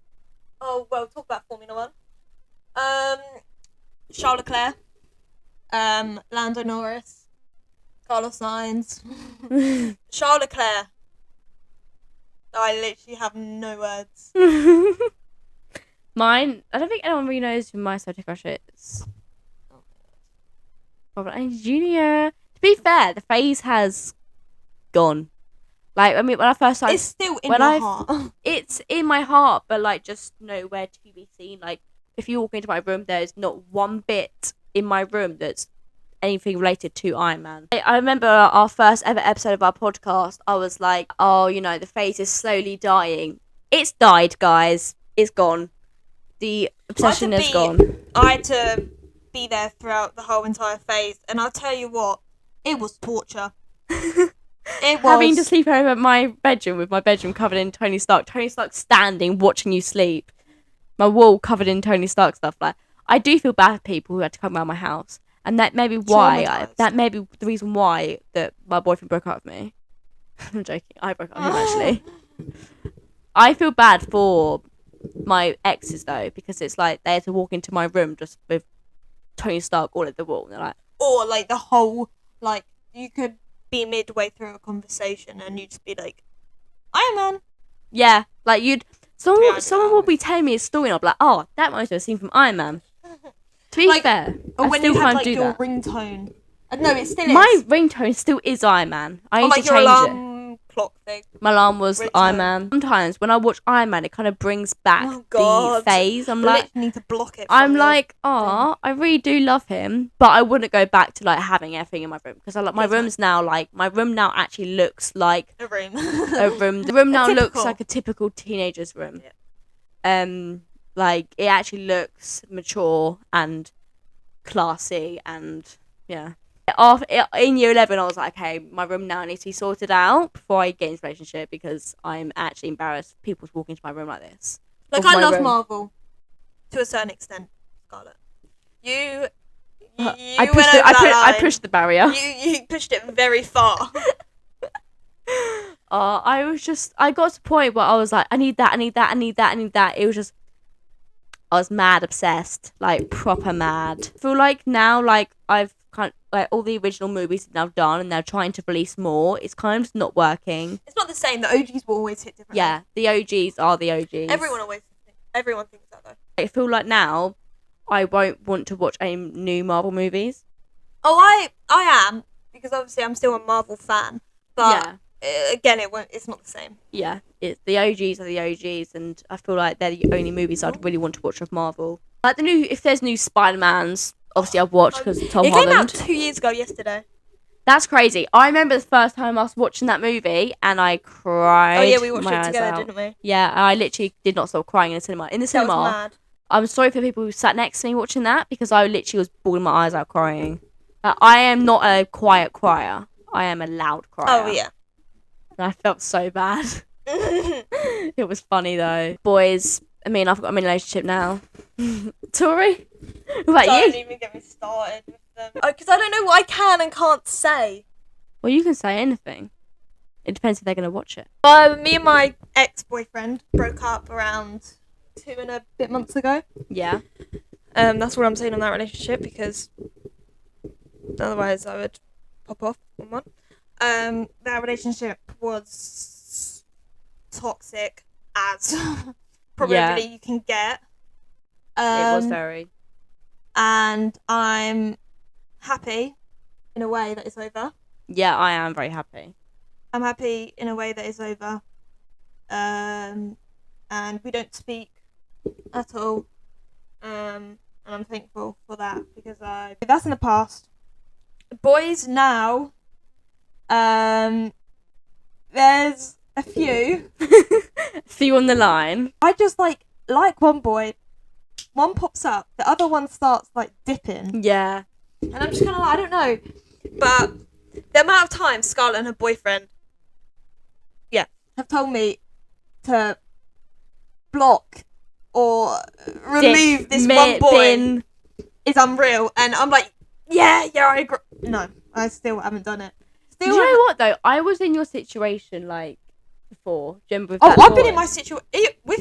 Speaker 2: Oh, well, talk about Formula One. Charles Leclerc, Lando Norris, Carlos Sainz, Charles Leclerc. I literally have no words.
Speaker 1: Mine, I don't think anyone really knows who my celebrity crush is. Robert Downey Jr. To be fair, the phase has gone. Like, I mean, when I first started,
Speaker 2: It's still in
Speaker 1: when
Speaker 2: your
Speaker 1: I've-
Speaker 2: heart.
Speaker 1: it's in my heart, but like just nowhere to be seen. Like, if you walk into my room, there's not one bit in my room that's anything related to Iron Man. I remember our first ever episode of our podcast. I was like, oh, the phase is slowly dying. It's died, guys. It's gone. The obsession is gone.
Speaker 2: I had to be there throughout the whole entire phase, and I'll tell you what, it was torture. It was.
Speaker 1: Having to sleep over at my bedroom with my bedroom covered in Tony Stark. Tony Stark standing, watching you sleep. My wall covered in Tony Stark stuff. Like, I do feel bad for people who had to come around my house. And that may be why, that may be the reason why that my boyfriend broke up with me. I'm joking. I broke up with him, actually. I feel bad for my exes, though, because it's like they had to walk into my room just with Tony Stark all over the wall. And they're like,
Speaker 2: Or, like, the whole, like, you could be midway through a conversation and you'd just be like, Iron Man.
Speaker 1: yeah, like someone
Speaker 2: Yeah,
Speaker 1: will be telling me a story and I'll be like, oh, that reminds me of a scene from Iron Man. To be
Speaker 2: Like,
Speaker 1: fair,
Speaker 2: Or
Speaker 1: I
Speaker 2: when
Speaker 1: still
Speaker 2: you had,
Speaker 1: can't
Speaker 2: like,
Speaker 1: do
Speaker 2: your
Speaker 1: that.
Speaker 2: ringtone No, it still is.
Speaker 1: My ringtone still is Iron Man. I need
Speaker 2: like
Speaker 1: to
Speaker 2: your
Speaker 1: change it.
Speaker 2: alarm clock thing.
Speaker 1: My alarm was
Speaker 2: Ringtone.
Speaker 1: Iron Man. Sometimes when I watch Iron Man, it kind of brings back
Speaker 2: Oh,
Speaker 1: the
Speaker 2: God.
Speaker 1: phase. I'm
Speaker 2: I
Speaker 1: like,
Speaker 2: literally need to block it.
Speaker 1: I'm
Speaker 2: from your
Speaker 1: like, oh, I really do love him, but I wouldn't go back to like having everything in my room because I like my
Speaker 2: Daytime.
Speaker 1: room's now like my room now actually looks like
Speaker 2: a room.
Speaker 1: a room. The room now looks
Speaker 2: typical.
Speaker 1: like a typical teenager's room.
Speaker 2: Yeah.
Speaker 1: Like it actually looks mature and classy and yeah. In year 11, I was like, okay, my room now needs to be sorted out before I get into a relationship because I'm actually embarrassed people's walking into my room like this.
Speaker 2: Like,
Speaker 1: Of
Speaker 2: I
Speaker 1: my
Speaker 2: love
Speaker 1: room.
Speaker 2: Marvel to a certain extent, Scarlett. You
Speaker 1: I
Speaker 2: went
Speaker 1: pushed
Speaker 2: over that
Speaker 1: I
Speaker 2: line.
Speaker 1: pushed the barrier.
Speaker 2: You pushed it very far.
Speaker 1: I got to the point where I was like, I need that, I need that, I need that, I need that. It was just, I was mad obsessed, like proper mad. I feel like now, like I've kind of, like all the original movies that I've done and they're trying to release more. It's kind of just not working.
Speaker 2: It's not the same. The OGs will always hit differently.
Speaker 1: Yeah, the OGs are the OGs.
Speaker 2: Everyone thinks that though.
Speaker 1: I feel like now I won't want to watch any new Marvel movies.
Speaker 2: Oh, I am, because obviously I'm still a Marvel fan. But again, it's not the same.
Speaker 1: Yeah, it's the OGs are the OGs, and I feel like they're the only movies I'd really want to watch of Marvel. Like if there's new Spider-Mans, obviously I've watched because Tom
Speaker 2: It
Speaker 1: Holland.
Speaker 2: came out 2 years ago yesterday.
Speaker 1: That's crazy. I remember the first time I was watching that movie and I cried.
Speaker 2: Oh yeah, we watched
Speaker 1: my
Speaker 2: it
Speaker 1: eyes
Speaker 2: together,
Speaker 1: out.
Speaker 2: didn't we?
Speaker 1: Yeah, I literally did not stop crying in the cinema.
Speaker 2: That was
Speaker 1: cinema,
Speaker 2: mad.
Speaker 1: I'm sorry for people who sat next to me watching that because I literally was bawling my eyes out crying. I am not a quiet crier. I am a loud crier.
Speaker 2: Oh yeah.
Speaker 1: And I felt so bad. It was funny though. Boys, I mean, I'm in a relationship now. Tori? What about
Speaker 2: Don't
Speaker 1: you?
Speaker 2: even get me started with them. Because I don't know what I can and can't say.
Speaker 1: Well, you can say anything. It depends if they're going to watch it.
Speaker 2: Me and my ex-boyfriend broke up around 2 and a bit months ago.
Speaker 1: Yeah.
Speaker 2: That's what I'm saying on that relationship because otherwise I would pop off on one. That relationship was toxic as probably
Speaker 1: Yeah.
Speaker 2: you can get.
Speaker 1: It was very.
Speaker 2: And I'm happy in a way that it's over.
Speaker 1: Yeah, I am very happy.
Speaker 2: I'm happy in a way that it's over. And we don't speak at all. And I'm thankful for that because that's in the past. Boys now, there's a few.
Speaker 1: See you on the line.
Speaker 2: I just like one boy. One pops up, the other one starts like dipping.
Speaker 1: Yeah.
Speaker 2: And I'm just kind of like, I don't know. But the amount of time Scarlett and her boyfriend, have told me to block or remove this one boy is unreal. And I'm like, yeah, I agree. No, I still haven't done it.
Speaker 1: Do you know what though? I was in your situation like before. Do you remember with
Speaker 2: Oh,
Speaker 1: that
Speaker 2: I've been
Speaker 1: boy?
Speaker 2: in my situation,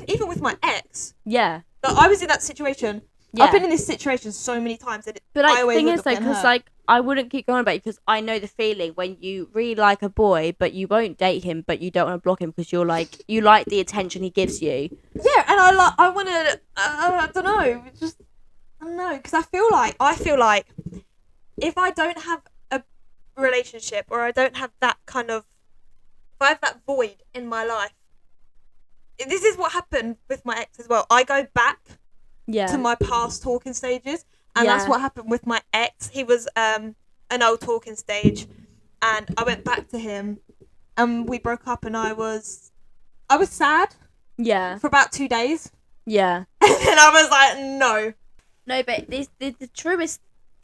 Speaker 2: even with my ex.
Speaker 1: Yeah.
Speaker 2: Like, I was in that situation.
Speaker 1: Yeah.
Speaker 2: I've been in this situation so many times. And
Speaker 1: But
Speaker 2: I
Speaker 1: like, the
Speaker 2: always
Speaker 1: thing
Speaker 2: end
Speaker 1: is
Speaker 2: up
Speaker 1: though,
Speaker 2: getting
Speaker 1: because
Speaker 2: hurt.
Speaker 1: like I wouldn't keep going about it because I know the feeling when you really like a boy, but you won't date him, but you don't want to block him because you're like you like the attention he gives you.
Speaker 2: Yeah, and I want to. I don't know. Just I don't know because I feel like if I don't have a relationship or I don't have that kind of, if I have that void in my life, this is what happened with my ex as well. I go back
Speaker 1: Yeah.
Speaker 2: to my past talking stages, and that's
Speaker 1: Yeah.
Speaker 2: what happened with my ex. He was an old talking stage, and I went back to him, and we broke up, and I was sad
Speaker 1: Yeah.
Speaker 2: for about 2 days.
Speaker 1: Yeah.
Speaker 2: And then I was like, no.
Speaker 1: No, but the truest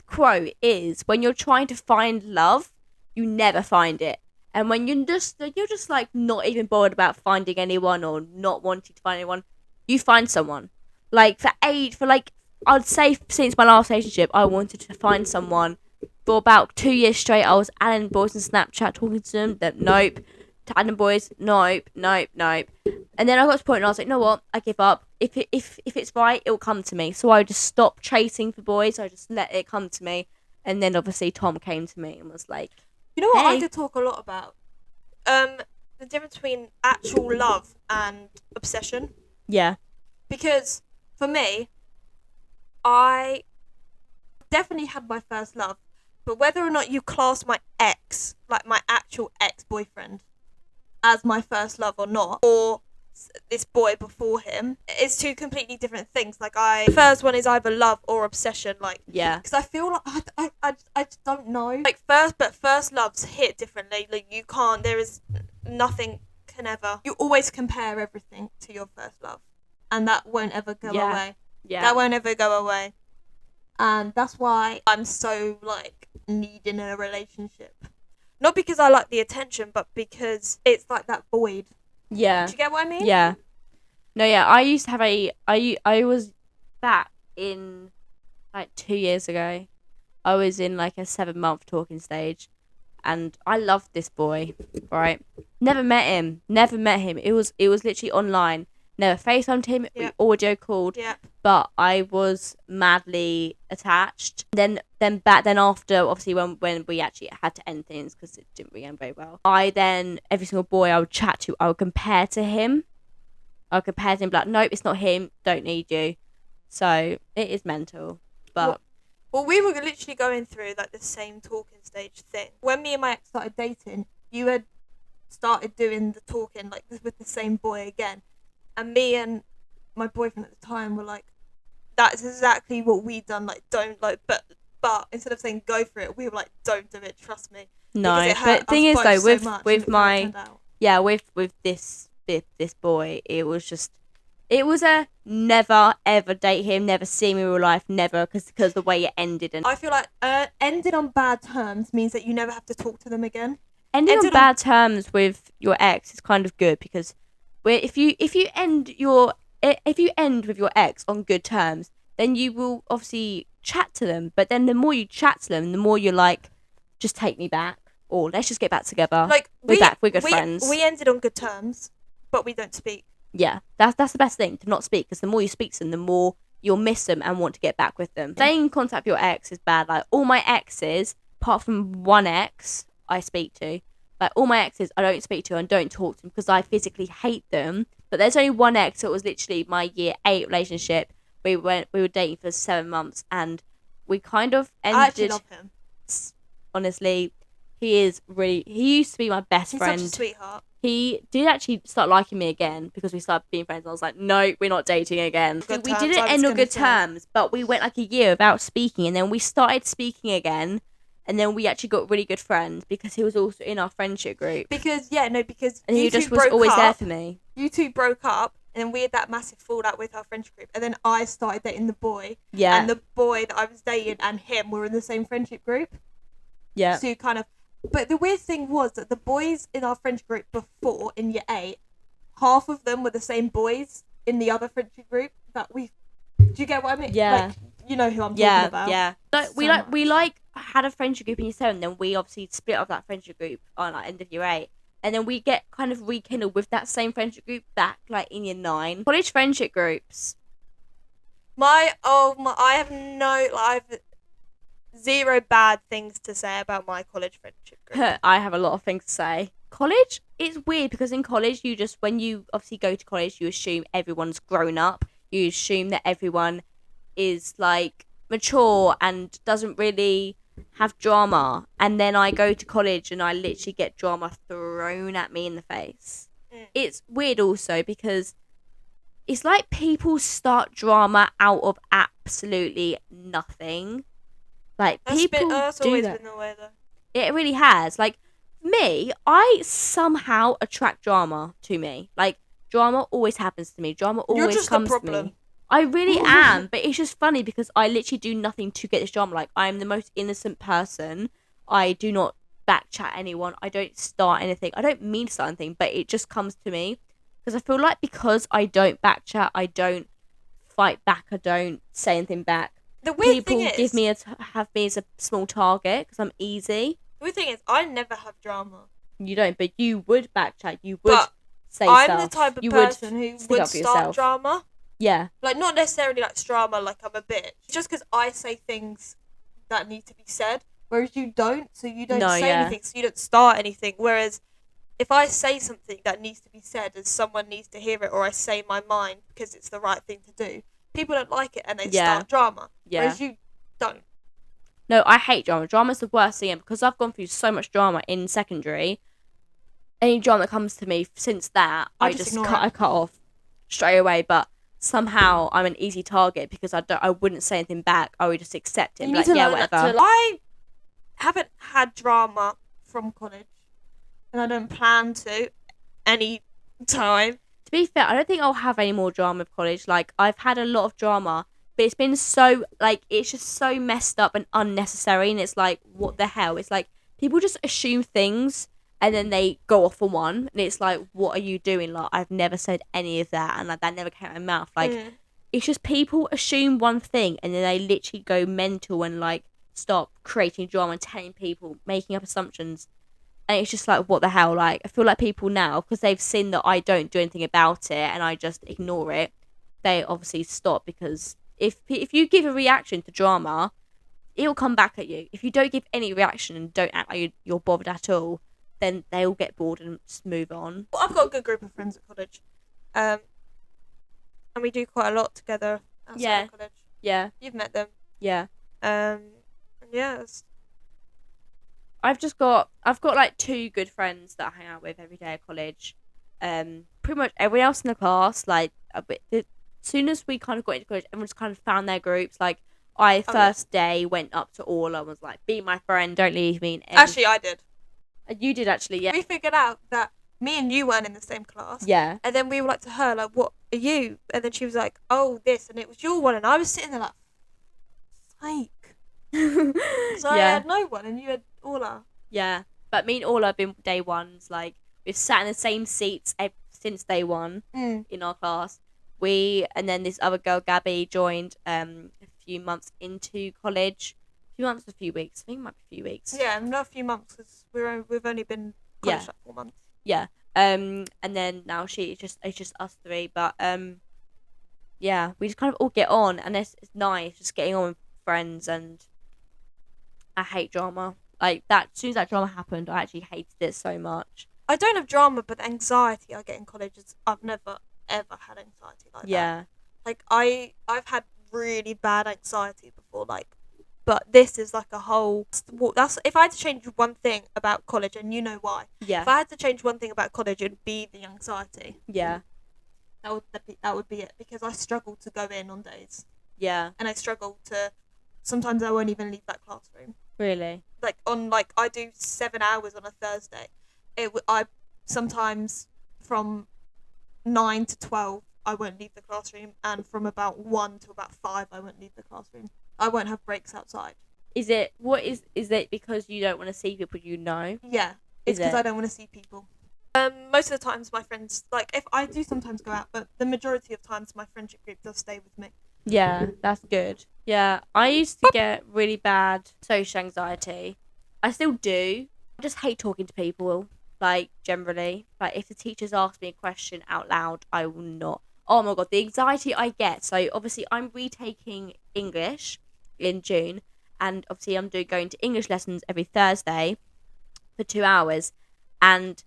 Speaker 1: quote is when you're trying to find love, you never find it. And when you're just like not even bothered about finding anyone or not wanting to find anyone, you find someone. Like for like I'd say since my last relationship, I wanted to find someone. For about 2 years straight, I was adding boys on Snapchat, talking to them. Then nope. To adding boys, nope. And then I got to the point and I was like, you know what? I give up. If it's right, it'll come to me. So I just stopped chasing for boys. I just let it come to me. And then obviously Tom came to me and was like,
Speaker 2: You know what I
Speaker 1: Hey.
Speaker 2: could talk a lot about? The difference between actual love and obsession.
Speaker 1: yeah,
Speaker 2: Because for me, I definitely had my first love, But whether or not you class my ex, like my actual ex-boyfriend, as my first love or not, or this boy before him, it's two completely different things. Like the first one is either love or obsession. Like
Speaker 1: Yeah.
Speaker 2: because I feel like I just don't know. Like first loves hit differently. Like you can't. There is nothing can ever. You always compare everything to your first love, and that won't ever go
Speaker 1: Yeah.
Speaker 2: away.
Speaker 1: Yeah.
Speaker 2: That won't ever go away. And that's why I'm so like needing a relationship. Not because I like the attention, but because it's like that void.
Speaker 1: Yeah.
Speaker 2: Do you get what I mean?
Speaker 1: Yeah. No, yeah. I used to have I was back in like 2 years ago. I was in like a 7-month talking stage, and I loved this boy. Right. Never met him. It was literally online. Never FaceTimed him.
Speaker 2: Yeah.
Speaker 1: We audio called.
Speaker 2: Yeah.
Speaker 1: But I was madly attached. Then after, obviously when we actually had to end things because it didn't really end very well. Every single boy I would chat to, I would compare to him. Be like, nope, it's not him. Don't need you. So it is mental. But
Speaker 2: Well, we were literally going through like the same talking stage thing. When me and my ex started dating, you had started doing the talking like with the same boy again, and me and my boyfriend at the time were like, that's exactly what we done. Like, don't like, but instead of saying go for it, we were like, don't do it. Trust me.
Speaker 1: no.
Speaker 2: Because it hurt
Speaker 1: But thing
Speaker 2: us
Speaker 1: is
Speaker 2: both
Speaker 1: though,
Speaker 2: so
Speaker 1: with
Speaker 2: much, and
Speaker 1: with
Speaker 2: look how it
Speaker 1: my
Speaker 2: turned out.
Speaker 1: yeah, with this boy, it was a never ever date him, never see him in real life, never, because the way it ended. And
Speaker 2: I feel like ending on bad terms means that you never have to talk to them again.
Speaker 1: ending on
Speaker 2: ended on-
Speaker 1: bad terms with your ex is kind of good, because if you end with your ex on good terms, then you will obviously chat to them. But then the more you chat to them, the more you're like, just take me back, or let's just get back together.
Speaker 2: Like
Speaker 1: we're good friends.
Speaker 2: We ended on good terms, but we don't speak.
Speaker 1: Yeah, that's the best thing, to not speak, because the more you speak to them, the more you'll miss them and want to get back with them. Staying in contact with your ex is bad. Like, all my exes, apart from one ex I speak to, like, all my exes I don't speak to and don't talk to them because I physically hate them. But there's only one ex that was literally my year 8 relationship. We were dating for 7 months, and we kind of ended.
Speaker 2: I actually love him.
Speaker 1: Honestly, he used to be my best
Speaker 2: He's
Speaker 1: friend.
Speaker 2: such a sweetheart.
Speaker 1: He did actually start liking me again because we started being friends. I was like, no, we're not dating again.
Speaker 2: Good
Speaker 1: We
Speaker 2: terms,
Speaker 1: didn't
Speaker 2: I was
Speaker 1: end on
Speaker 2: gonna
Speaker 1: good
Speaker 2: say.
Speaker 1: terms, but we went like a year without speaking, and then we started speaking again, and then we actually got really good friends because he was also in our friendship group,
Speaker 2: Because
Speaker 1: and
Speaker 2: you
Speaker 1: he
Speaker 2: two
Speaker 1: just was
Speaker 2: broke
Speaker 1: always
Speaker 2: up.
Speaker 1: there for me.
Speaker 2: You two broke up, and then we had that massive fallout with our friendship group, and then I started dating the boy,
Speaker 1: Yeah,
Speaker 2: and the boy that I was dating and him were in the same friendship group.
Speaker 1: yeah,
Speaker 2: So you kind of, but the weird thing was that the boys in our friendship group before in year 8, half of them were the same boys in the other friendship group that we. Do you get what I mean?
Speaker 1: Yeah.
Speaker 2: Like, you know who I'm talking
Speaker 1: yeah,
Speaker 2: about.
Speaker 1: yeah. Like, we
Speaker 2: So much.
Speaker 1: had a friendship group in year 7, then we obviously split up that friendship group on like end of year 8. And then we get kind of rekindled with that same friendship group back like in year 9. College friendship groups.
Speaker 2: I have zero bad things to say about my college friendship group.
Speaker 1: I have a lot of things to say. College, it's weird because in college, when you obviously go to college, you assume everyone's grown up. You assume that everyone is like mature and doesn't really have drama. And then I go to college and I literally get drama thrown at me in the face.
Speaker 2: Mm.
Speaker 1: It's weird also because it's like people start drama out of absolutely nothing. Like, people
Speaker 2: That's
Speaker 1: do
Speaker 2: always
Speaker 1: that.
Speaker 2: been the way though.
Speaker 1: It really has. Like, me, I somehow attract drama to me. Like, drama always happens to me. Drama
Speaker 2: You're
Speaker 1: always
Speaker 2: just the
Speaker 1: comes to
Speaker 2: problem.
Speaker 1: me. I really am, but it's just funny because I literally do nothing to get this drama. Like, I'm the most innocent person. I do not backchat anyone. I don't start anything. I don't mean to start anything, but it just comes to me. Because I feel like because I don't backchat, I don't fight back, I don't say anything back.
Speaker 2: The weird
Speaker 1: People
Speaker 2: thing is,
Speaker 1: give me have me as a small target because I'm easy.
Speaker 2: the weird thing is, I never have drama.
Speaker 1: You don't, but you would backchat. You would
Speaker 2: But
Speaker 1: say
Speaker 2: I'm
Speaker 1: stuff.
Speaker 2: the type of
Speaker 1: You would
Speaker 2: person who
Speaker 1: stick
Speaker 2: would
Speaker 1: up for
Speaker 2: start
Speaker 1: yourself.
Speaker 2: drama.
Speaker 1: Yeah,
Speaker 2: Like, not necessarily like drama, like I'm a bitch. Just because I say things that need to be said, whereas you don't, so you don't
Speaker 1: No,
Speaker 2: say
Speaker 1: yeah.
Speaker 2: anything, so you don't start anything. Whereas if I say something that needs to be said and someone needs to hear it, or I say my mind because it's the right thing to do, people don't like it and they
Speaker 1: Yeah.
Speaker 2: start drama.
Speaker 1: yeah.
Speaker 2: Whereas you don't.
Speaker 1: No, I hate drama. Drama's the worst thing, and because I've gone through so much drama in secondary, any drama that comes to me since that,
Speaker 2: I
Speaker 1: I
Speaker 2: just
Speaker 1: just
Speaker 2: ignore
Speaker 1: cut,
Speaker 2: it.
Speaker 1: I cut off straight away. But somehow I'm an easy target because I wouldn't say anything back. I would just accept it.
Speaker 2: You
Speaker 1: And be
Speaker 2: need
Speaker 1: like,
Speaker 2: to
Speaker 1: yeah,
Speaker 2: learn that
Speaker 1: whatever.
Speaker 2: too. I haven't had drama from college, and I don't plan to any time.
Speaker 1: To be fair, I don't think I'll have any more drama with college. Like, I've had a lot of drama, but it's been so, like, it's just so messed up and unnecessary. And it's like, what the hell? It's like, people just assume things and then they go off on one. And it's like, what are you doing? Like, I've never said any of that. And, like, that never came out of my mouth. Like, it's just people assume one thing and then they literally go mental and, like, stop creating drama and telling people, making up assumptions. And it's just like, what the hell? Like, I feel like people now, because they've seen that I don't do anything about it and I just ignore it, they obviously stop. Because if you give a reaction to drama, it'll come back at you. If you don't give any reaction and don't act like you're bothered at all, then they'll get bored and just move on.
Speaker 2: Well, I've got a good group of friends at college, and we do quite a lot together outside
Speaker 1: Yeah.
Speaker 2: of college.
Speaker 1: Yeah,
Speaker 2: You've met them.
Speaker 1: yeah.
Speaker 2: And yeah,
Speaker 1: I've got like 2 good friends that I hang out with every day at college. Pretty much everyone else in the class, like, as soon as we kind of got into college, everyone's kind of found their groups. Like, I
Speaker 2: yeah.
Speaker 1: first day went up to Orla and was like, "Be my friend, don't leave me." And
Speaker 2: actually, I did.
Speaker 1: you did actually, yeah,
Speaker 2: We figured out that me and you weren't in the same class.
Speaker 1: yeah,
Speaker 2: And then we were like to her, like, what are you? And then she was like, oh, this. And it was your one. And I was sitting there like, psych. So I
Speaker 1: yeah,
Speaker 2: had no one and you had Orla.
Speaker 1: yeah. But me and Orla have been day ones. Like, we've sat in the same seats since day one in our class. And then this other girl, Gabby, joined a few months into college. A few months, a few weeks. I think it might be a few weeks.
Speaker 2: Yeah, not a few months because we've only been college like 4 months.
Speaker 1: Yeah. And then now it's just us 3. But yeah, we just kind of all get on, and it's nice just getting on with friends. And I hate drama. Like, that, as soon as that drama happened, I actually hated it so much.
Speaker 2: I don't have drama, but the anxiety I get in college is I've never ever had anxiety like that.
Speaker 1: Yeah.
Speaker 2: Like I've had really bad anxiety before, like, but this is like a whole. That's if I had to change one thing about college, and you know why.
Speaker 1: Yeah.
Speaker 2: If I had to change one thing about college, it'd be the anxiety.
Speaker 1: Yeah.
Speaker 2: That would be it, because I struggle to go in on days,
Speaker 1: Yeah.
Speaker 2: and I struggle to. Sometimes I won't even leave that classroom.
Speaker 1: Really.
Speaker 2: Like I do 7 hours on a Thursday. I sometimes from 9 to 12 I won't leave the classroom, and from about 1 to about 5 I won't leave the classroom. I won't have breaks outside.
Speaker 1: Is it is it because you don't want to see people you know?
Speaker 2: Yeah, it's
Speaker 1: Is
Speaker 2: because
Speaker 1: it?
Speaker 2: I don't want to see people. Most of the times my friends, like, if I do sometimes go out, but the majority of times my friendship group does stay with me.
Speaker 1: Yeah, that's good. Yeah, I used to get really bad social anxiety. I still do. I just hate talking to people, like, generally. Like, if the teachers ask me a question out loud, I will not. Oh my god, the anxiety I get. So, obviously, I'm retaking English in June, and obviously, I'm going to English lessons every Thursday for 2 hours, and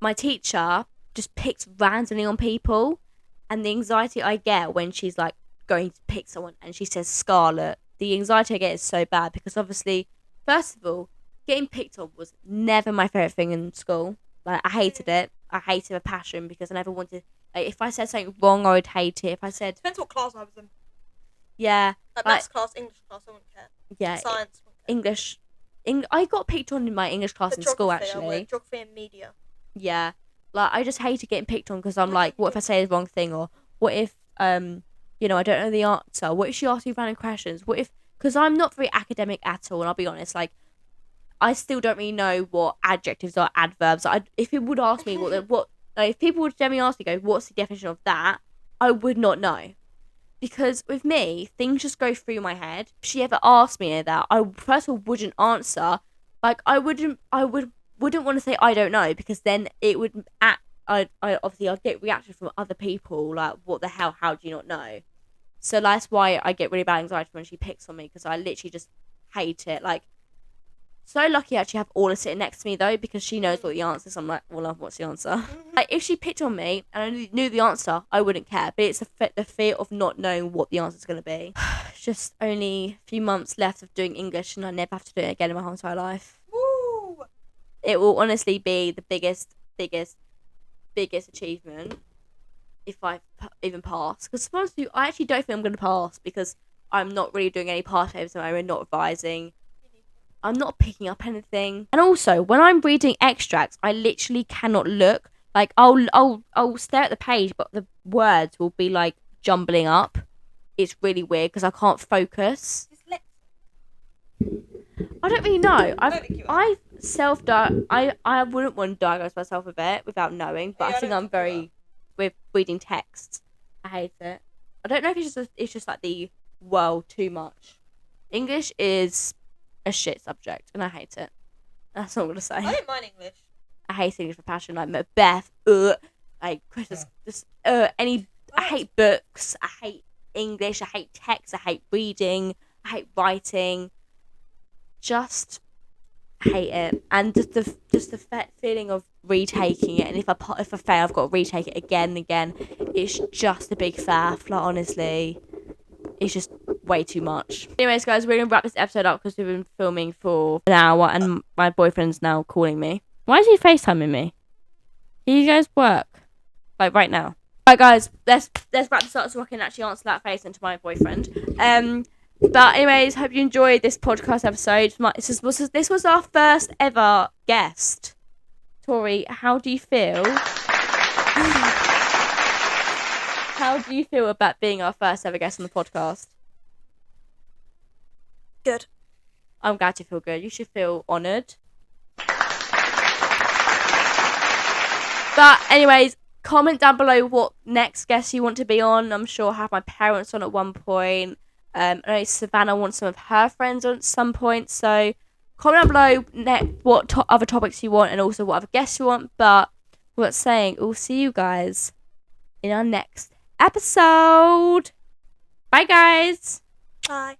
Speaker 1: my teacher just picks randomly on people, and the anxiety I get when she's like going to pick someone and she says Scarlett, the anxiety I get is so bad, because obviously, first of all, getting picked on was never my favourite thing in school. Like, I hated it. I hated it with passion, because I never wanted, like, if I said something wrong, I would hate it. If I said,
Speaker 2: Depends what class I was in.
Speaker 1: yeah,
Speaker 2: Like,
Speaker 1: Like-
Speaker 2: maths class, English class, I wouldn't care.
Speaker 1: yeah,
Speaker 2: Science, I wouldn't care.
Speaker 1: English, I got picked on in my English class
Speaker 2: But
Speaker 1: in school,
Speaker 2: geography, I
Speaker 1: actually.
Speaker 2: would. Geography and media.
Speaker 1: Yeah, like, I just hated getting picked on, because I'm like, what if I say the wrong thing, or what if you know, I don't know the answer. What if she asks me random questions? What if, because I'm not very academic at all, and I'll be honest, like, I still don't really know what adjectives are, adverbs. If people would ask me if people would generally ask me, go, what's the definition of that? I would not know, because with me, things just go through my head. If she ever asked me that, I first of all wouldn't answer. Like, I wouldn't want to say I don't know, because then it would I'd get reaction from other people, like, what the hell, how do you not know? So that's why I get really bad anxiety when she picks on me, because I literally just hate it. Like, so lucky I actually have Orla sitting next to me, though, because she knows what the answer is. I'm like, well, love, what's the answer? Like, if she picked on me and I knew the answer, I wouldn't care. But it's the fear of not knowing what the answer's going to be. just only a few months left of doing English, and I never have to do it again in my whole entire life.
Speaker 2: Woo!
Speaker 1: It will honestly be the biggest achievement if I even pass. Because I actually don't think I'm going to pass because I'm not really doing any part papers at the moment, not revising. I'm not picking up anything. And also, when I'm reading extracts, I literally cannot look. Like, I'll stare at the page, but the words will be, like, jumbling up. It's really weird because I can't focus. I don't really know. I wouldn't want to diagnose myself with it without knowing, but I think I'm very with reading texts. I hate it. I don't know if it's just like the world too much. English is a shit subject, and I hate it. That's all I'm gonna say.
Speaker 2: I don't mind English.
Speaker 1: I hate English for passion, like Macbeth. Like Christmas, any. I hate books. I hate English. I hate text. I hate reading. I hate writing. Just hate it, and just the feeling of retaking it. And if I fail, I've got to retake it again and again. It's just a big faff. Like, honestly, it's just way too much. Anyways, guys, we're gonna wrap this episode up because we've been filming for an hour, and my boyfriend's now calling me. Why is he FaceTiming me? Can you guys work like right now? Alright, guys, let's wrap this up so I can actually answer that face into my boyfriend. But anyways, hope you enjoyed this podcast episode. This was our first ever guest. Tori, how do you feel? How do you feel about being our first ever guest on the podcast?
Speaker 2: Good.
Speaker 1: I'm glad you feel good. You should feel honoured. But anyways, comment down below what next guest you want to be on. I'm sure I'll have my parents on at one point. I know Savannah wants some of her friends on at some point. So comment down below what other topics you want and also what other guests you want. But what's saying, we'll see you guys in our next episode. Bye, guys.
Speaker 2: Bye.